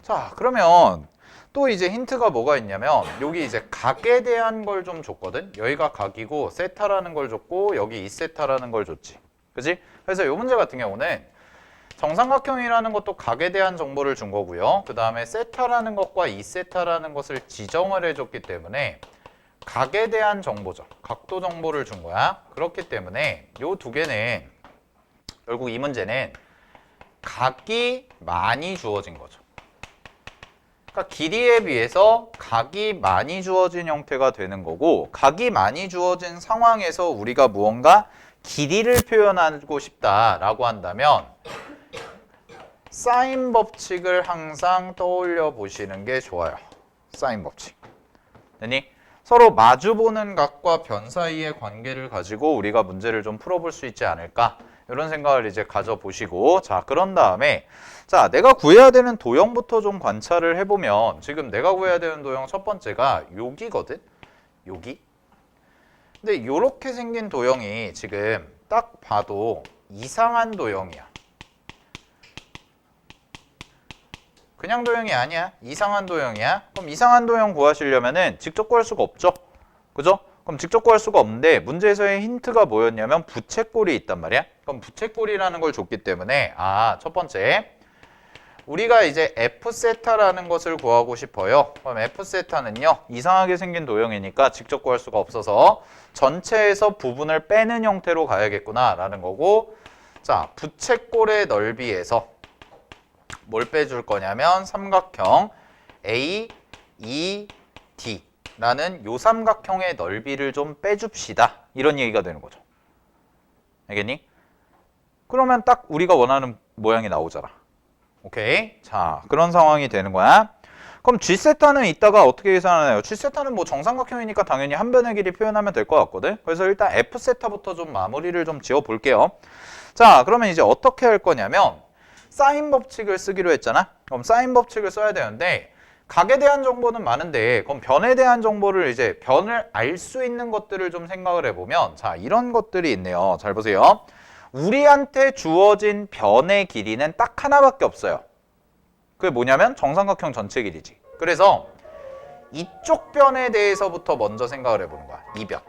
A: 자, 그러면 또 이제 힌트가 뭐가 있냐면 여기 이제 각에 대한 걸 좀 줬거든. 여기가 각이고 세타라는 걸 줬고 여기 2세타라는 걸 줬지. 그지? 그래서 요 문제 같은 경우는 정삼각형이라는 것도 각에 대한 정보를 준 거고요. 그 다음에 세타라는 것과 2세타라는 것을 지정을 해줬기 때문에 각에 대한 정보죠. 각도 정보를 준 거야. 그렇기 때문에 요 두 개는 결국 이 문제는 각이 많이 주어진 거죠. 그러니까 길이에 비해서 각이 많이 주어진 형태가 되는 거고, 각이 많이 주어진 상황에서 우리가 무언가 길이를 표현하고 싶다라고 한다면 사인 법칙을 항상 떠올려 보시는 게 좋아요. 사인 법칙. 됐니? 서로 마주보는 각과 변 사이의 관계를 가지고 우리가 문제를 좀 풀어볼 수 있지 않을까? 이런 생각을 이제 가져보시고, 자, 그런 다음에 자, 내가 구해야 되는 도형부터 좀 관찰을 해보면 지금 내가 구해야 되는 도형 첫 번째가 여기거든? 여기? 근데 요렇게 생긴 도형이 지금 딱 봐도 이상한 도형이야. 그냥 도형이 아니야. 이상한 도형이야. 그럼 이상한 도형 구하시려면은 직접 구할 수가 없죠. 그죠? 그럼 직접 구할 수가 없는데 문제에서의 힌트가 뭐였냐면 부채꼴이 있단 말이야. 그럼 부채꼴이라는 걸 줬기 때문에 첫 번째 우리가 이제 F세타라는 것을 구하고 싶어요. 그럼 F세타는요. 이상하게 생긴 도형이니까 직접 구할 수가 없어서 전체에서 부분을 빼는 형태로 가야겠구나 라는 거고, 자, 부채꼴의 넓이에서 뭘 빼줄 거냐면 삼각형 A, E, D 라는 요 삼각형의 넓이를 좀 빼줍시다. 이런 얘기가 되는 거죠. 알겠니? 그러면 딱 우리가 원하는 모양이 나오잖아. 오케이. 자, 그런 상황이 되는 거야. 그럼 G세타는 이따가 어떻게 계산하나요? G세타는 뭐 정삼각형이니까 당연히 한 변의 길이 표현하면 될 것 같거든. 그래서 일단 F세타부터 좀 마무리를 좀 지어 볼게요. 자, 그러면 이제 어떻게 할 거냐면 사인 법칙을 쓰기로 했잖아. 그럼 사인 법칙을 써야 되는데 각에 대한 정보는 많은데 그럼 변에 대한 정보를 이제 변을 알 수 있는 것들을 좀 생각을 해보면, 자, 이런 것들이 있네요. 잘 보세요. 우리한테 주어진 변의 길이는 딱 하나밖에 없어요. 그게 뭐냐면 정삼각형 전체 길이지. 그래서 이쪽 변에 대해서부터 먼저 생각을 해보는 거야. 이 변.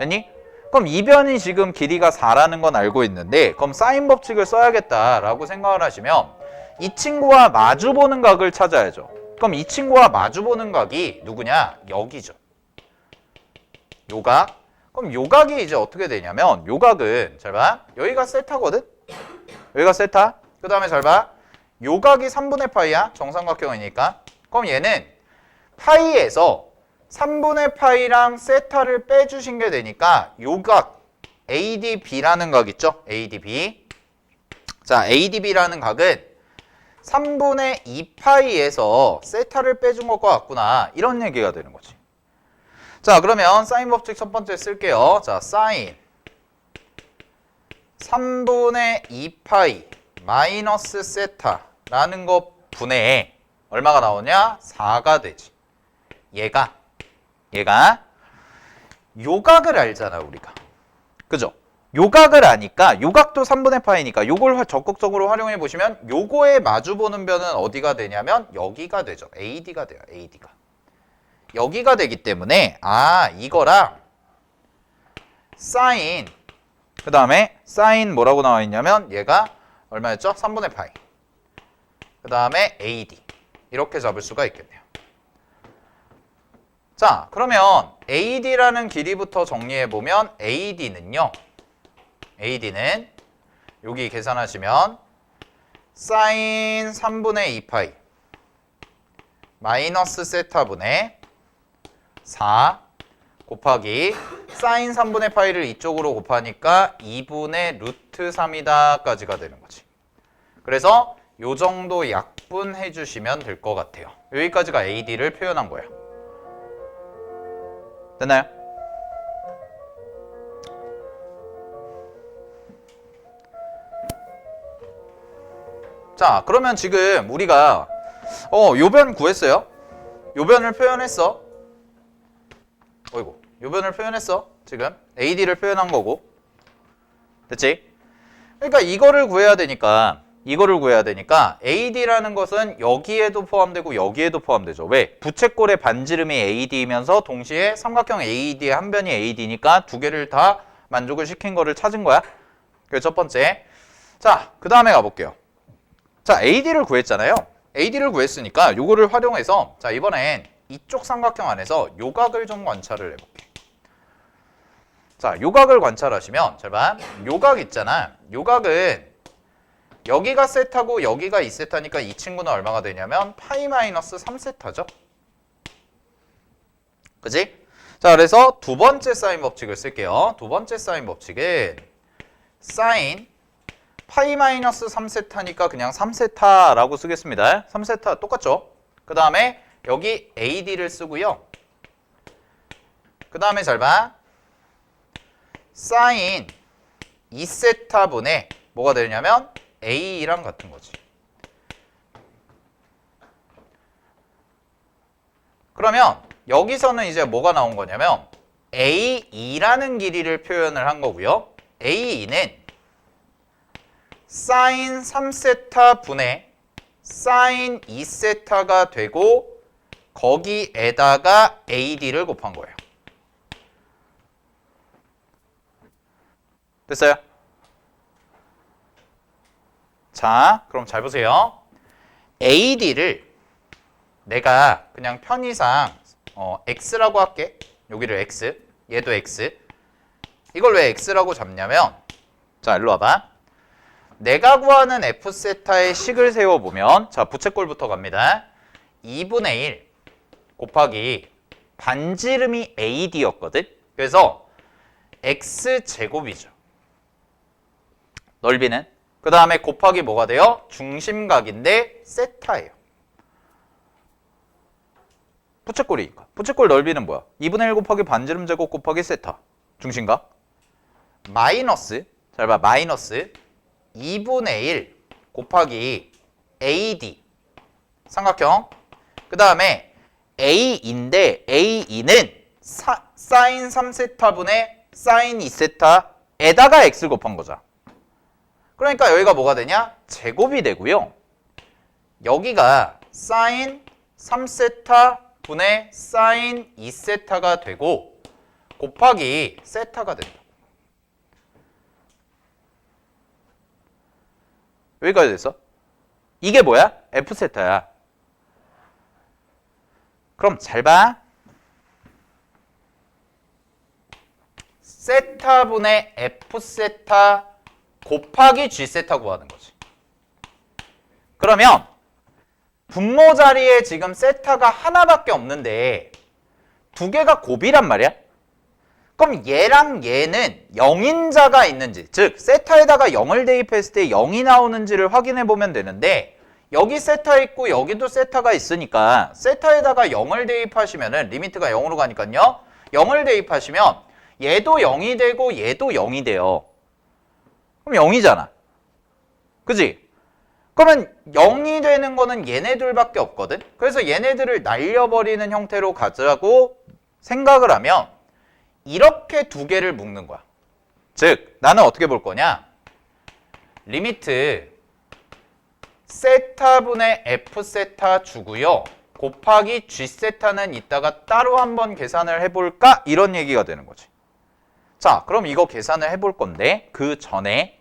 A: 됐니? 그럼 이 변이 지금 길이가 4라는 건 알고 있는데 그럼 사인 법칙을 써야겠다라고 생각을 하시면 이 친구와 마주보는 각을 찾아야죠. 그럼 이 친구와 마주보는 각이 누구냐? 여기죠. 요 각. 그럼 요 각이 이제 어떻게 되냐면 요 각은 잘 봐. 여기가 세타거든? 여기가 세타. 그 다음에 잘 봐. 요 각이 3분의 파이야. 정삼각형이니까. 그럼 얘는 파이에서 3분의 파이랑 세타를 빼주신 게 되니까 요 각 ADB라는 각 있죠? ADB. 자, ADB라는 각은 3분의 2파이에서 세타를 빼준 것과 같구나. 이런 얘기가 되는 거지. 자, 그러면 사인 법칙 첫 번째 쓸게요. 자, 사인 3분의 2파이 마이너스 세타라는 거 분해에 얼마가 나오냐? 4가 되지. 얘가 요각을 알잖아, 우리가. 그죠? 요각을 아니까 요각도 3분의 파이니까 요걸 적극적으로 활용해 보시면 요거에 마주보는 변은 어디가 되냐면 여기가 되죠. AD가 돼요. AD가. 여기가 되기 때문에 이거랑 사인 그 다음에 사인 뭐라고 나와 있냐면 얘가 얼마였죠? 3분의 파이 그 다음에 AD 이렇게 잡을 수가 있겠네요. 자, 그러면 AD라는 길이부터 정리해보면 AD는 여기 계산하시면 사인 3분의 2파이 마이너스 세타분의 4 곱하기 사인 3분의 파이를 이쪽으로 곱하니까 2분의 루트 3이다 까지가 되는 거지. 그래서 요 정도 약분해 주시면 될 것 같아요. 여기까지가 AD를 표현한 거야. 됐나요? 자, 그러면 지금 우리가 요 변 구했어요. 요 변을 표현했어. 어이구, 요 변을 표현했어. 지금 AD를 표현한 거고. 됐지? 그러니까 이거를 구해야 되니까 AD라는 것은 여기에도 포함되고 여기에도 포함되죠. 왜? 부채꼴의 반지름이 AD이면서 동시에 삼각형 AD의 한 변이 AD니까 두 개를 다 만족을 시킨 거를 찾은 거야. 그게 첫 번째. 자, 그 다음에 가볼게요. 자, AD를 구했잖아요. AD를 구했으니까 요거를 활용해서 자, 이번엔 이쪽 삼각형 안에서 요각을 좀 관찰을 해볼게. 자, 요각을 관찰하시면 잘 봐. 요각 있잖아. 요각은 여기가 세타고 여기가 2세타니까 이 친구는 얼마가 되냐면 파이 마이너스 3세타죠. 그치? 자, 그래서 두 번째 사인 법칙을 쓸게요. 두 번째 사인 법칙은 사인 파이 마이너스 3세타니까 그냥 3세타라고 쓰겠습니다. 3세타 똑같죠? 그 다음에 여기 AD를 쓰고요. 그 다음에 잘 봐. 사인 2세타분의 뭐가 되냐면 A랑 같은 거지. 그러면 여기서는 이제 뭐가 나온 거냐면 A2라는 길이를 표현을 한 거고요. A2는 사인 3세타 분의 사인 2세타가 되고 거기에다가 AD를 곱한 거예요. 됐어요? 자, 그럼 잘 보세요. AD를 내가 그냥 편의상 X라고 할게. 여기를 X, 얘도 X. 이걸 왜 X라고 잡냐면 자, 일로 와봐. 내가 구하는 F세타의 식을 세워보면 자, 부채꼴부터 갑니다. 2분의 1 곱하기 반지름이 AD였거든. 그래서 X제곱이죠. 넓이는. 그 다음에 곱하기 뭐가 돼요? 중심각인데 세타예요. 부채꼴이니까. 부채꼴 넓이는 뭐야? 2분의 1 곱하기 반지름 제곱 곱하기 세타. 중심각. 마이너스. 잘 봐. 마이너스 2분의 1 곱하기 AD. 삼각형. 그 다음에 A인데 A2는 사인 3세타분의 사인 2세타에다가 X 곱한 거죠. 그러니까 여기가 뭐가 되냐? 제곱이 되고요. 여기가 사인 3세타 분의 사인 2세타가 되고 곱하기 세타가 된다. 여기까지 됐어? 이게 뭐야? F 세타야. 그럼 잘 봐. 세타분의 F 세타 곱하기 G 세타 구하는 거지. 그러면 분모 자리에 지금 세타가 하나밖에 없는데 두 개가 곱이란 말이야? 그럼 얘랑 얘는 0인자가 있는지, 즉 세타에다가 0을 대입했을 때 0이 나오는지를 확인해 보면 되는데 여기 세타 있고 여기도 세타가 있으니까 세타에다가 0을 대입하시면은 리미트가 0으로 가니까요. 0을 대입하시면 얘도 0이 되고 얘도 0이 돼요. 그럼 0이잖아. 그지? 그러면 0이 되는 거는 얘네들밖에 없거든. 그래서 얘네들을 날려버리는 형태로 가자고 생각을 하면 이렇게 두 개를 묶는 거야. 즉 나는 어떻게 볼 거냐? 리미트 세타분의 F 세타 주고요. 곱하기 G 세타는 이따가 따로 한번 계산을 해볼까? 이런 얘기가 되는 거지. 자, 그럼 이거 계산을 해볼 건데 그 전에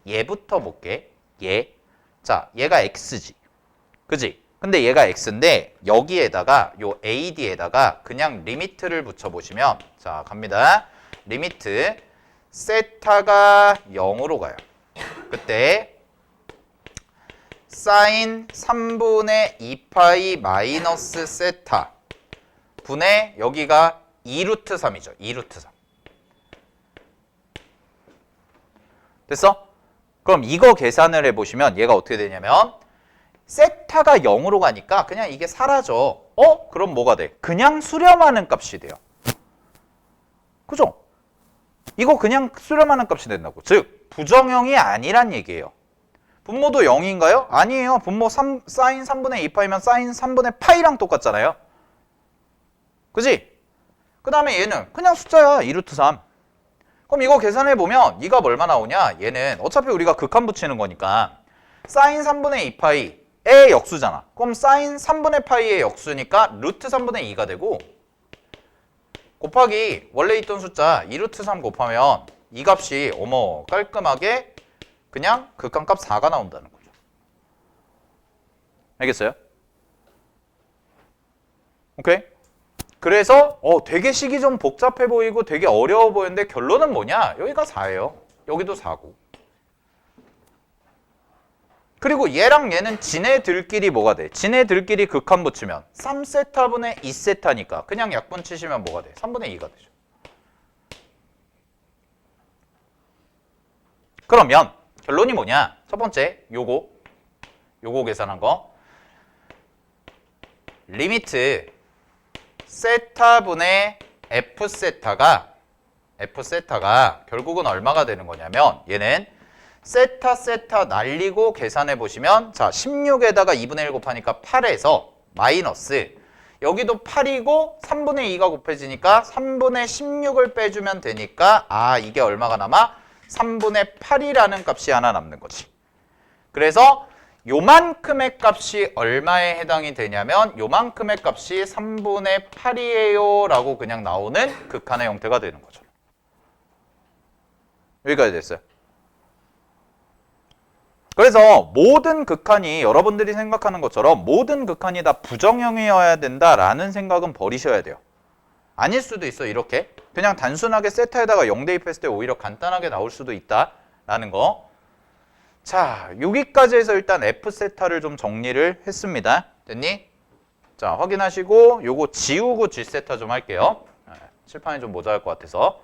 A: 얘부터 볼게. 얘. 자, 얘가 X지. 그지? 근데 얘가 X인데 여기에다가 요 AD에다가 그냥 리미트를 붙여보시면 자, 갑니다. 리미트 세타가 0으로 가요. 그때 사인 3분의 2파이 마이너스 세타 분의 여기가 2루트 3이죠. 2루트 3. 됐어? 그럼 이거 계산을 해보시면 얘가 어떻게 되냐면 세타가 0으로 가니까 그냥 이게 사라져. 그럼 뭐가 돼? 그냥 수렴하는 값이 돼요. 그죠? 이거 그냥 수렴하는 값이 된다고. 즉 부정형이 아니란 얘기예요. 분모도 0인가요? 아니에요. 분모 사인 3분의 2파이면 사인 3분의 파이랑 똑같잖아요. 그지? 그 다음에 얘는 그냥 숫자야. 2루트 3. 그럼 이거 계산해보면 이 값 얼마 나오냐? 얘는 어차피 우리가 극한 붙이는 거니까 사인 3분의 2파이의 역수잖아. 그럼 사인 3분의 파이의 역수니까 루트 3분의 2가 되고 곱하기 원래 있던 숫자 2루트 3 곱하면 이 값이 깔끔하게 그냥 극한값 4가 나온다는 거죠. 알겠어요? 오케이? 그래서 되게 식이 좀 복잡해 보이고 되게 어려워 보이는데 결론은 뭐냐? 여기가 4예요. 여기도 4고. 그리고 얘랑 얘는 지네들끼리 뭐가 돼? 지네들끼리 극한 붙이면 3세타분의 2세타니까 그냥 약분 치시면 뭐가 돼? 3분의 2가 되죠. 그러면 결론이 뭐냐? 첫 번째 요거 계산한 거 리미트 세타분의 F세타가 결국은 얼마가 되는 거냐면 얘는 세타 날리고 계산해 보시면 자 16에다가 2분의 1 곱하니까 8에서 마이너스 여기도 8이고 3분의 2가 곱해지니까 3분의 16을 빼주면 되니까 이게 얼마가 남아? 3분의 8이라는 값이 하나 남는 거지. 그래서 요만큼의 값이 얼마에 해당이 되냐면 요만큼의 값이 3분의 8이에요 라고 그냥 나오는 극한의 형태가 되는 거죠. 여기까지 됐어요. 그래서 모든 극한이 여러분들이 생각하는 것처럼 모든 극한이 다 부정형이어야 된다라는 생각은 버리셔야 돼요. 아닐 수도 있어. 이렇게 그냥 단순하게 세타에다가 0 대입했을 때 오히려 간단하게 나올 수도 있다라는 거. 자, 여기까지 해서 일단 F세타를 좀 정리를 했습니다. 됐니? 자, 확인하시고 요거 지우고 G세타 좀 할게요. 칠판이 좀 모자랄 것 같아서.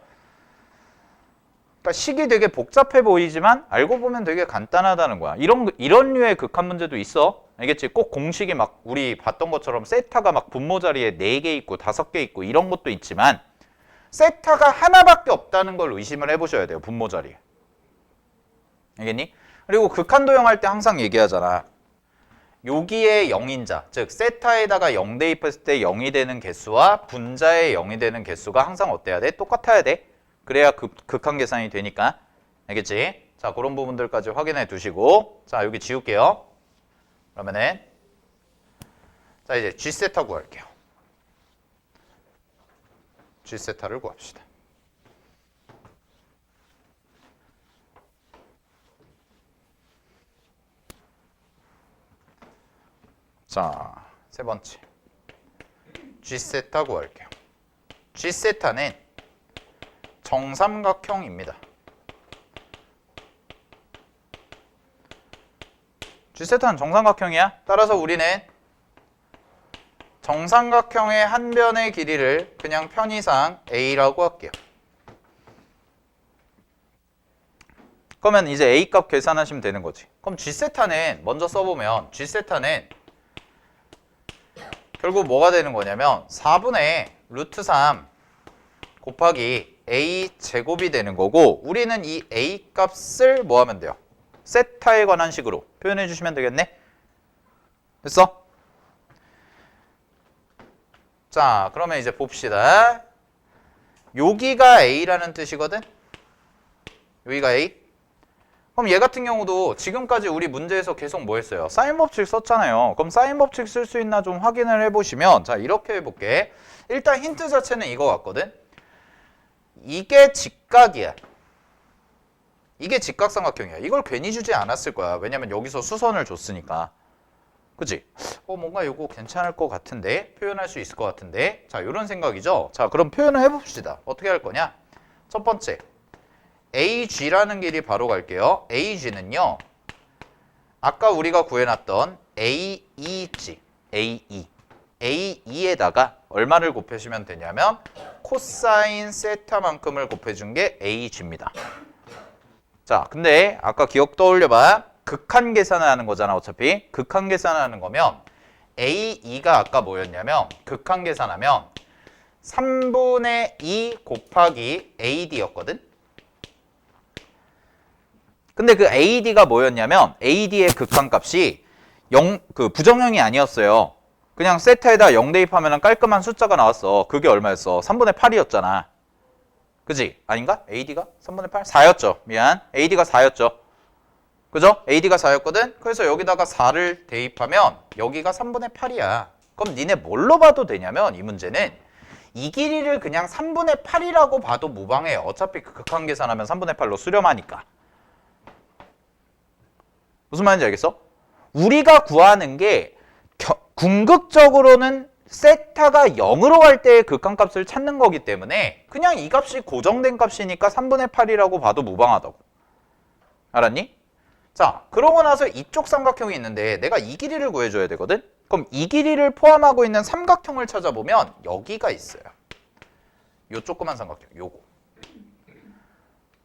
A: 그러니까 식이 되게 복잡해 보이지만 알고 보면 되게 간단하다는 거야. 이런 류의 극한 문제도 있어. 알겠지? 꼭 공식이 막 우리 봤던 것처럼 세타가 막 분모 자리에 4개 있고 5개 있고 이런 것도 있지만 세타가 하나밖에 없다는 걸 의심을 해보셔야 돼요. 분모 자리에. 알겠니? 그리고 극한 도형할 때 항상 얘기하잖아. 여기에 0인자, 즉 세타에다가 0 대입했을 때 0이 되는 개수와 분자에 0이 되는 개수가 항상 어때야 돼? 똑같아야 돼. 그래야 극한 계산이 되니까. 알겠지? 자, 그런 부분들까지 확인해 두시고 자, 여기 지울게요. 그러면은 자, 이제 G세타 구할게요. G세타를 구합시다. 자, 세 번째. G세타 구할게요. G세타는 정삼각형입니다. G세타는 정삼각형이야. 따라서 우리는 정삼각형의 한 변의 길이를 그냥 편의상 A라고 할게요. 그러면 이제 A 값 계산하시면 되는 거지. 그럼 G세타는 먼저 써보면 G세타는 결국 뭐가 되는 거냐면 4분의 루트 3 곱하기 A 제곱이 되는 거고 우리는 이 A 값을 뭐 하면 돼요? 세타에 관한 식으로 표현해 주시면 되겠네. 됐어? 자, 그러면 이제 봅시다. 여기가 A라는 뜻이거든? 여기가 A? 그럼 얘 같은 경우도 지금까지 우리 문제에서 계속 뭐 했어요? 사인 법칙 썼잖아요. 그럼 사인 법칙 쓸 수 있나 좀 확인을 해보시면 자, 이렇게 해볼게. 일단 힌트 자체는 이거 같거든? 이게 직각이야. 이게 직각삼각형이야. 이걸 괜히 주지 않았을 거야. 왜냐면 여기서 수선을 줬으니까. 그치? 뭔가 이거 괜찮을 것 같은데? 표현할 수 있을 것 같은데? 자, 이런 생각이죠? 자, 그럼 표현을 해봅시다. 어떻게 할 거냐? 첫 번째. AG라는 길이 바로 갈게요. AG는요. 아까 우리가 구해놨던 AEG, AE에다가 얼마를 곱해주면 되냐면 코사인 세타만큼을 곱해준 게 AG입니다. 자, 근데 아까 기억 떠올려봐. 극한 계산을 하는 거잖아, 어차피. 극한 계산을 하는 거면 AE가 아까 뭐였냐면 극한 계산하면 3분의 2 곱하기 AD였거든? 근데 그 AD가 뭐였냐면 AD의 극한값이 부정형이 아니었어요. 그냥 세타에다 0 대입하면 깔끔한 숫자가 나왔어. 그게 얼마였어? 3분의 8이었잖아. 그지? 아닌가? AD가 3분의 8? 4였죠. 미안. AD가 4였죠. 그죠? AD가 4였거든? 그래서 여기다가 4를 대입하면 여기가 3분의 8이야. 그럼 니네 뭘로 봐도 되냐면 이 문제는 이 길이를 그냥 3분의 8이라고 봐도 무방해. 어차피 극한 계산하면 3분의 8로 수렴하니까. 무슨 말인지 알겠어? 우리가 구하는 게 궁극적으로는 세타가 0으로 갈 때의 극한값을 찾는 거기 때문에 그냥 이 값이 고정된 값이니까 3분의 8이라고 봐도 무방하다고. 알았니? 자, 그러고 나서 이쪽 삼각형이 있는데 내가 이 길이를 구해줘야 되거든? 그럼 이 길이를 포함하고 있는 삼각형을 찾아보면 여기가 있어요. 요 조그만 삼각형, 요거.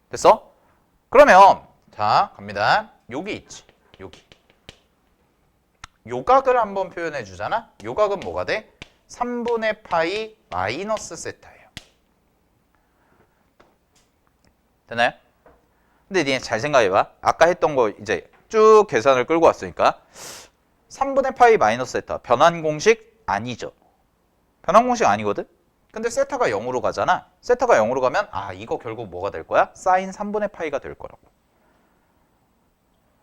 A: 됐어? 그러면 자, 갑니다. 여기 있지. 여기. 요각을 한번 표현해 주잖아. 요각은 뭐가 돼? 3분의 파이 마이너스 세타예요. 되나요? 근데 니네 잘 생각해봐. 아까 했던 거 이제 쭉 계산을 끌고 왔으니까 3분의 파이 마이너스 세타 변환 공식 아니죠. 변환 공식 아니거든? 근데 세타가 0으로 가잖아. 세타가 0으로 가면 이거 결국 뭐가 될 거야? 사인 3분의 파이가 될 거라고.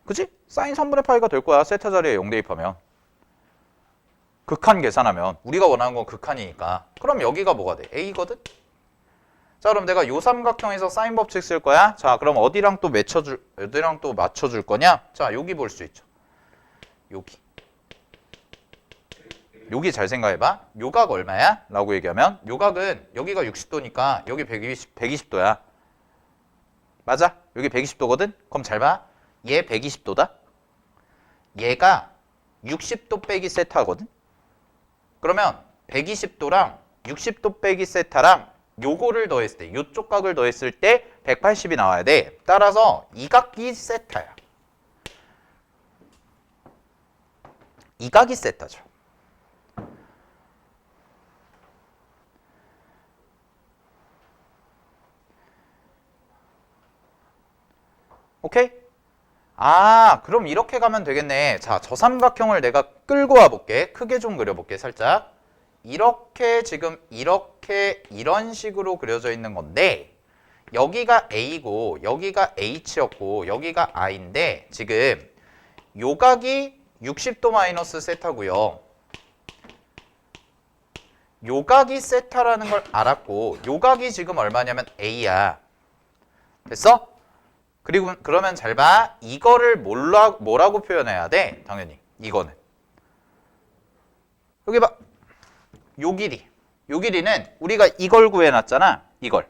A: 그치? 사인 3분의 파이가 될 거야. 세타 자리에 0 대입하면. 극한 계산하면. 우리가 원하는 건 극한이니까. 그럼 여기가 뭐가 돼? A거든? 자, 그럼 내가 요 삼각형에서 사인 법칙 쓸 거야. 자, 그럼 어디랑 또 맞춰줄 거냐? 자, 여기 볼 수 있죠. 여기. 여기 잘 생각해봐. 요각 얼마야? 라고 얘기하면 요각은 여기가 60도니까 여기 120도야. 맞아? 여기 120도거든? 그럼 잘 봐. 얘 120도다. 얘가 60도 빼기 세타거든. 그러면 120도랑 60도 빼기 세타랑 요거를 더했을 때, 요쪽 각을 더했을 때 180이 나와야 돼. 따라서 이 각이 세타야. 이 각이 세타죠. 오케이? 그럼 이렇게 가면 되겠네. 자, 저 삼각형을 내가 끌고 와볼게. 크게 좀 그려볼게, 살짝. 이렇게 지금 이런 식으로 그려져 있는 건데 여기가 A고 여기가 H였고 여기가 I인데 지금 요각이 60도 마이너스 세타고요. 요각이 세타라는 걸 알았고 요각이 지금 얼마냐면 A야. 됐어? 그리고 그러면 잘 봐. 이거를 뭐라고 표현해야 돼? 당연히 이거는 여기 봐. 요 길이. 요 길이는 우리가 이걸 구해놨잖아. 이걸.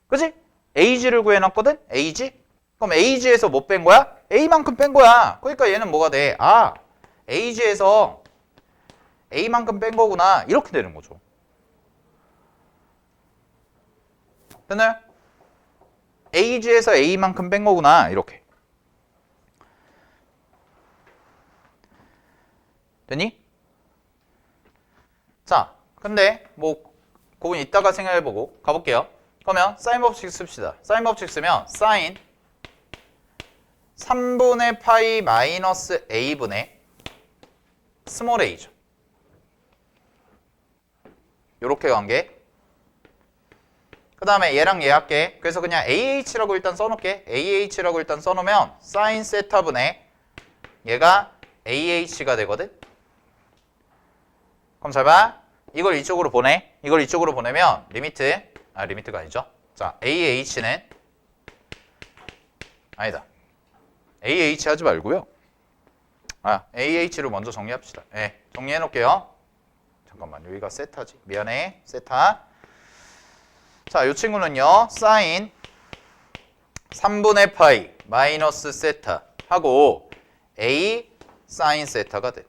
A: 그지? AG를 구해놨거든? AG? 그럼 AG에서 뭐 뺀 거야? A만큼 뺀 거야. 그러니까 얘는 뭐가 돼? 아, AG에서 A만큼 뺀 거구나. 이렇게 되는 거죠. 됐나요? AG에서 A만큼 뺀 거구나. 이렇게. 되니? 자, 근데 뭐 그건 이따가 생각해보고 가볼게요. 그러면 사인 법칙 씁시다. 사인 법칙 쓰면 사인 3분의 파이 마이너스 A분의 스몰 a죠. 요렇게 관계. 그 다음에 얘랑 얘 할게. 그래서 그냥 AH라고 일단 써놓을게. AH라고 일단 써놓으면 사인 세타분의 얘가 AH가 되거든. 그럼 잘 봐. 이걸 이쪽으로 보내. 이걸 이쪽으로 보내면 리미트가 아니죠. 자, AH는 아니다. AH 하지 말고요. AH로 먼저 정리합시다. 네, 정리해 놓을게요. 잠깐만, 여기가 세타지. 미안해. 세타. 자, 이 친구는요. 사인 3분의 파이 마이너스 세타 하고 A 사인 세타가 되네.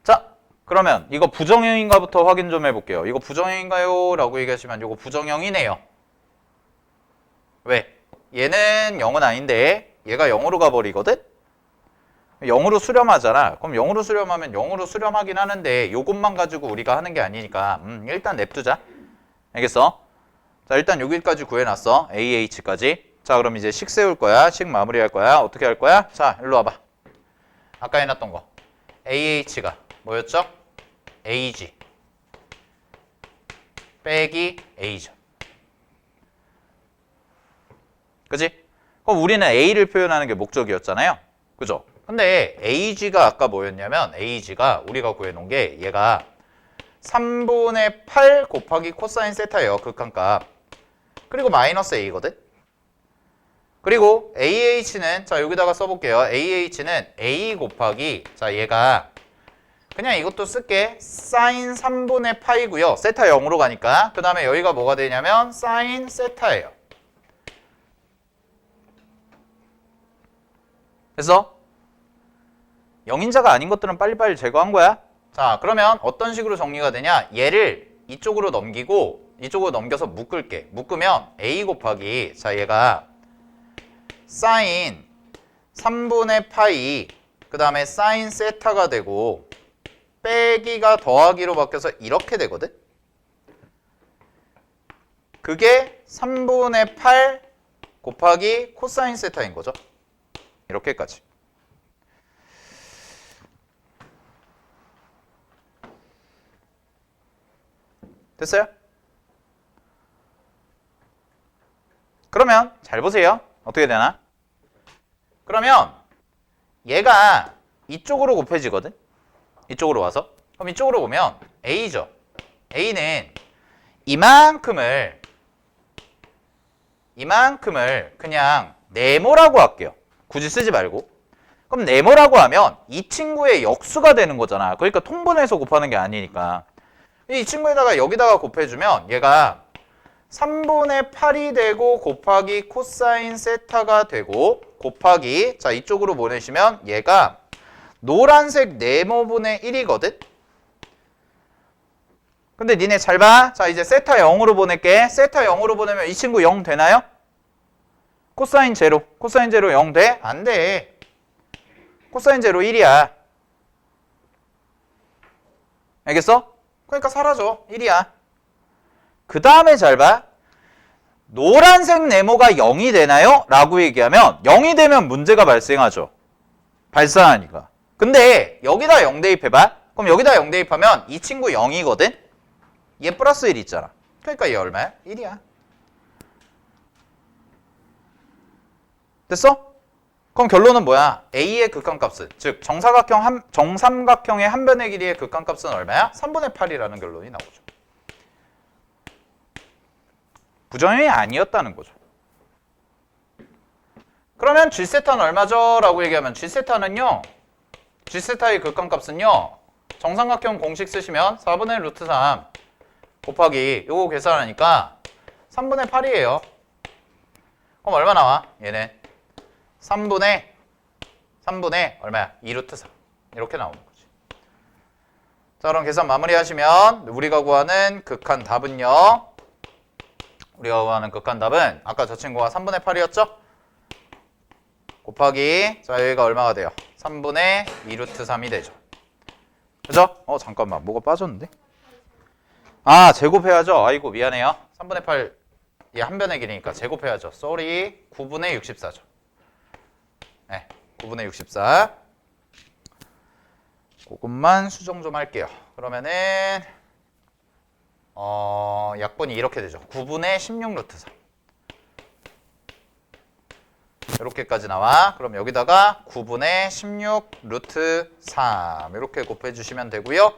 A: 자, 그러면 이거 부정형인가부터 확인 좀 해볼게요. 이거 부정형인가요? 라고 얘기하시면 이거 부정형이네요. 왜? 얘는 0은 아닌데 얘가 0으로 가버리거든? 0으로 수렴하잖아. 그럼 0으로 수렴하면 0으로 수렴하긴 하는데 요것만 가지고 우리가 하는 게 아니니까 일단 냅두자. 알겠어? 자, 일단 여기까지 구해놨어. AH까지. 자, 그럼 이제 식 세울 거야. 식 마무리할 거야. 어떻게 할 거야? 자, 일로 와봐. 아까 해놨던 거. AH가 뭐였죠? AG 빼기 A죠. 그지? 그럼 우리는 A를 표현하는 게 목적이었잖아요. 그죠? 근데 AG가 아까 뭐였냐면 AG가 우리가 구해놓은 게 얘가 3분의 8 곱하기 코사인 세타예요. 극한값. 그리고 마이너스 A거든? 그리고 AH는 자 여기다가 써볼게요. AH는 A 곱하기 자 얘가 그냥 이것도 쓸게. 사인 3분의 파이고요. 세타 0으로 가니까. 그 다음에 여기가 뭐가 되냐면 사인 세타예요. 그래서 0인자가 아닌 것들은 빨리빨리 제거한 거야. 자, 그러면 어떤 식으로 정리가 되냐? 얘를 이쪽으로 넘기고 이쪽으로 넘겨서 묶을게. 묶으면 A 곱하기 자 얘가 사인 3분의 파이 그 다음에 사인 세타가 되고 빼기가 더하기로 바뀌어서 이렇게 되거든? 그게 3분의 8 곱하기 코사인 세타인 거죠. 이렇게까지. 됐어요? 그러면 잘 보세요. 어떻게 되나? 그러면 얘가 이쪽으로 곱해지거든? 이쪽으로 와서. 그럼 이쪽으로 보면 A죠. A는 이만큼을 그냥 네모라고 할게요. 굳이 쓰지 말고. 그럼 네모라고 하면 이 친구의 역수가 되는 거잖아. 그러니까 통분해서 곱하는 게 아니니까. 이 친구에다가 여기다가 곱해주면 얘가 3분의 8이 되고 곱하기 코사인 세타가 되고 곱하기 자 이쪽으로 보내시면 얘가 노란색 네모분의 1이거든? 근데 니네 잘 봐. 자 이제 세타 0으로 보낼게. 세타 0으로 보내면 이 친구 0 되나요? 코사인 제로. 코사인 제로 0 돼? 안 돼. 코사인 제로 1이야. 알겠어? 그러니까 사라져. 1이야. 그 다음에 잘 봐. 노란색 네모가 0이 되나요? 라고 얘기하면 0이 되면 문제가 발생하죠. 발생하니까. 근데 여기다 0 대입해봐. 그럼 여기다 0 대입하면 이 친구 0이거든? 얘 플러스 1 있잖아. 그러니까 얘 얼마야? 1이야. 됐어? 그럼 결론은 뭐야? A의 극한값은 즉 정삼각형의 한 변의 길이의 극한값은 얼마야? 3분의 8이라는 결론이 나오죠. 부정형이 아니었다는 거죠. 그러면 G세타는 얼마죠? 라고 얘기하면 G세타는요. G세타의 극한값은요. 정삼각형 공식 쓰시면 4분의 루트 3 곱하기 요거 계산하니까 3분의 8이에요. 그럼 얼마 나와? 얘는 3분의 얼마야? 2루트 3 이렇게 나오는 거지. 자, 그럼 계산 마무리 하시면 우리가 구하는 극한 답은요. 우리가 구하는 극한 답은 아까 저 친구가 3분의 8이었죠? 곱하기 자 여기가 얼마가 돼요? 3분의 2루트 3이 되죠. 그죠? 잠깐만 뭐가 빠졌는데? 아 제곱해야죠. 아이고 미안해요. 3분의 8 얘 한 변의 길이니까 제곱해야죠. 쏘리 9분의 64죠. 네, 9분의 64. 그것만 수정 좀 할게요. 그러면은 약분이 이렇게 되죠. 9분의 16 루트 3. 이렇게까지 나와. 그럼 여기다가 9분의 16 루트 3 이렇게 곱해주시면 되고요.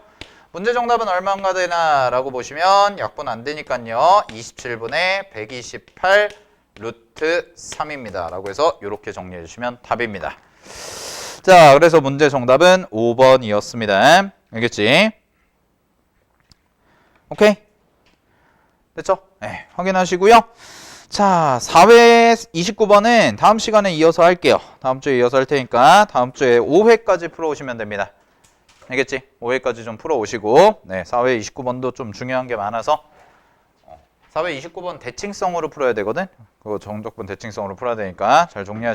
A: 문제 정답은 얼마가 되나라고 보시면 약분 안 되니까요. 27분의 128 루트 3입니다. 라고 해서 이렇게 정리해 주시면 답입니다. 자, 그래서 문제 정답은 5번이었습니다. 알겠지? 오케이? 됐죠? 네, 확인하시고요. 자, 4회 29번은 다음 시간에 이어서 할게요. 다음 주에 이어서 할 테니까 다음 주에 5회까지 풀어오시면 됩니다. 알겠지? 5회까지 좀 풀어오시고 네, 4회 29번도 좀 중요한 게 많아서 4회 29번 대칭성으로 풀어야 되거든? 그거 정적분 대칭성으로 풀어야 되니까 잘 정리하시고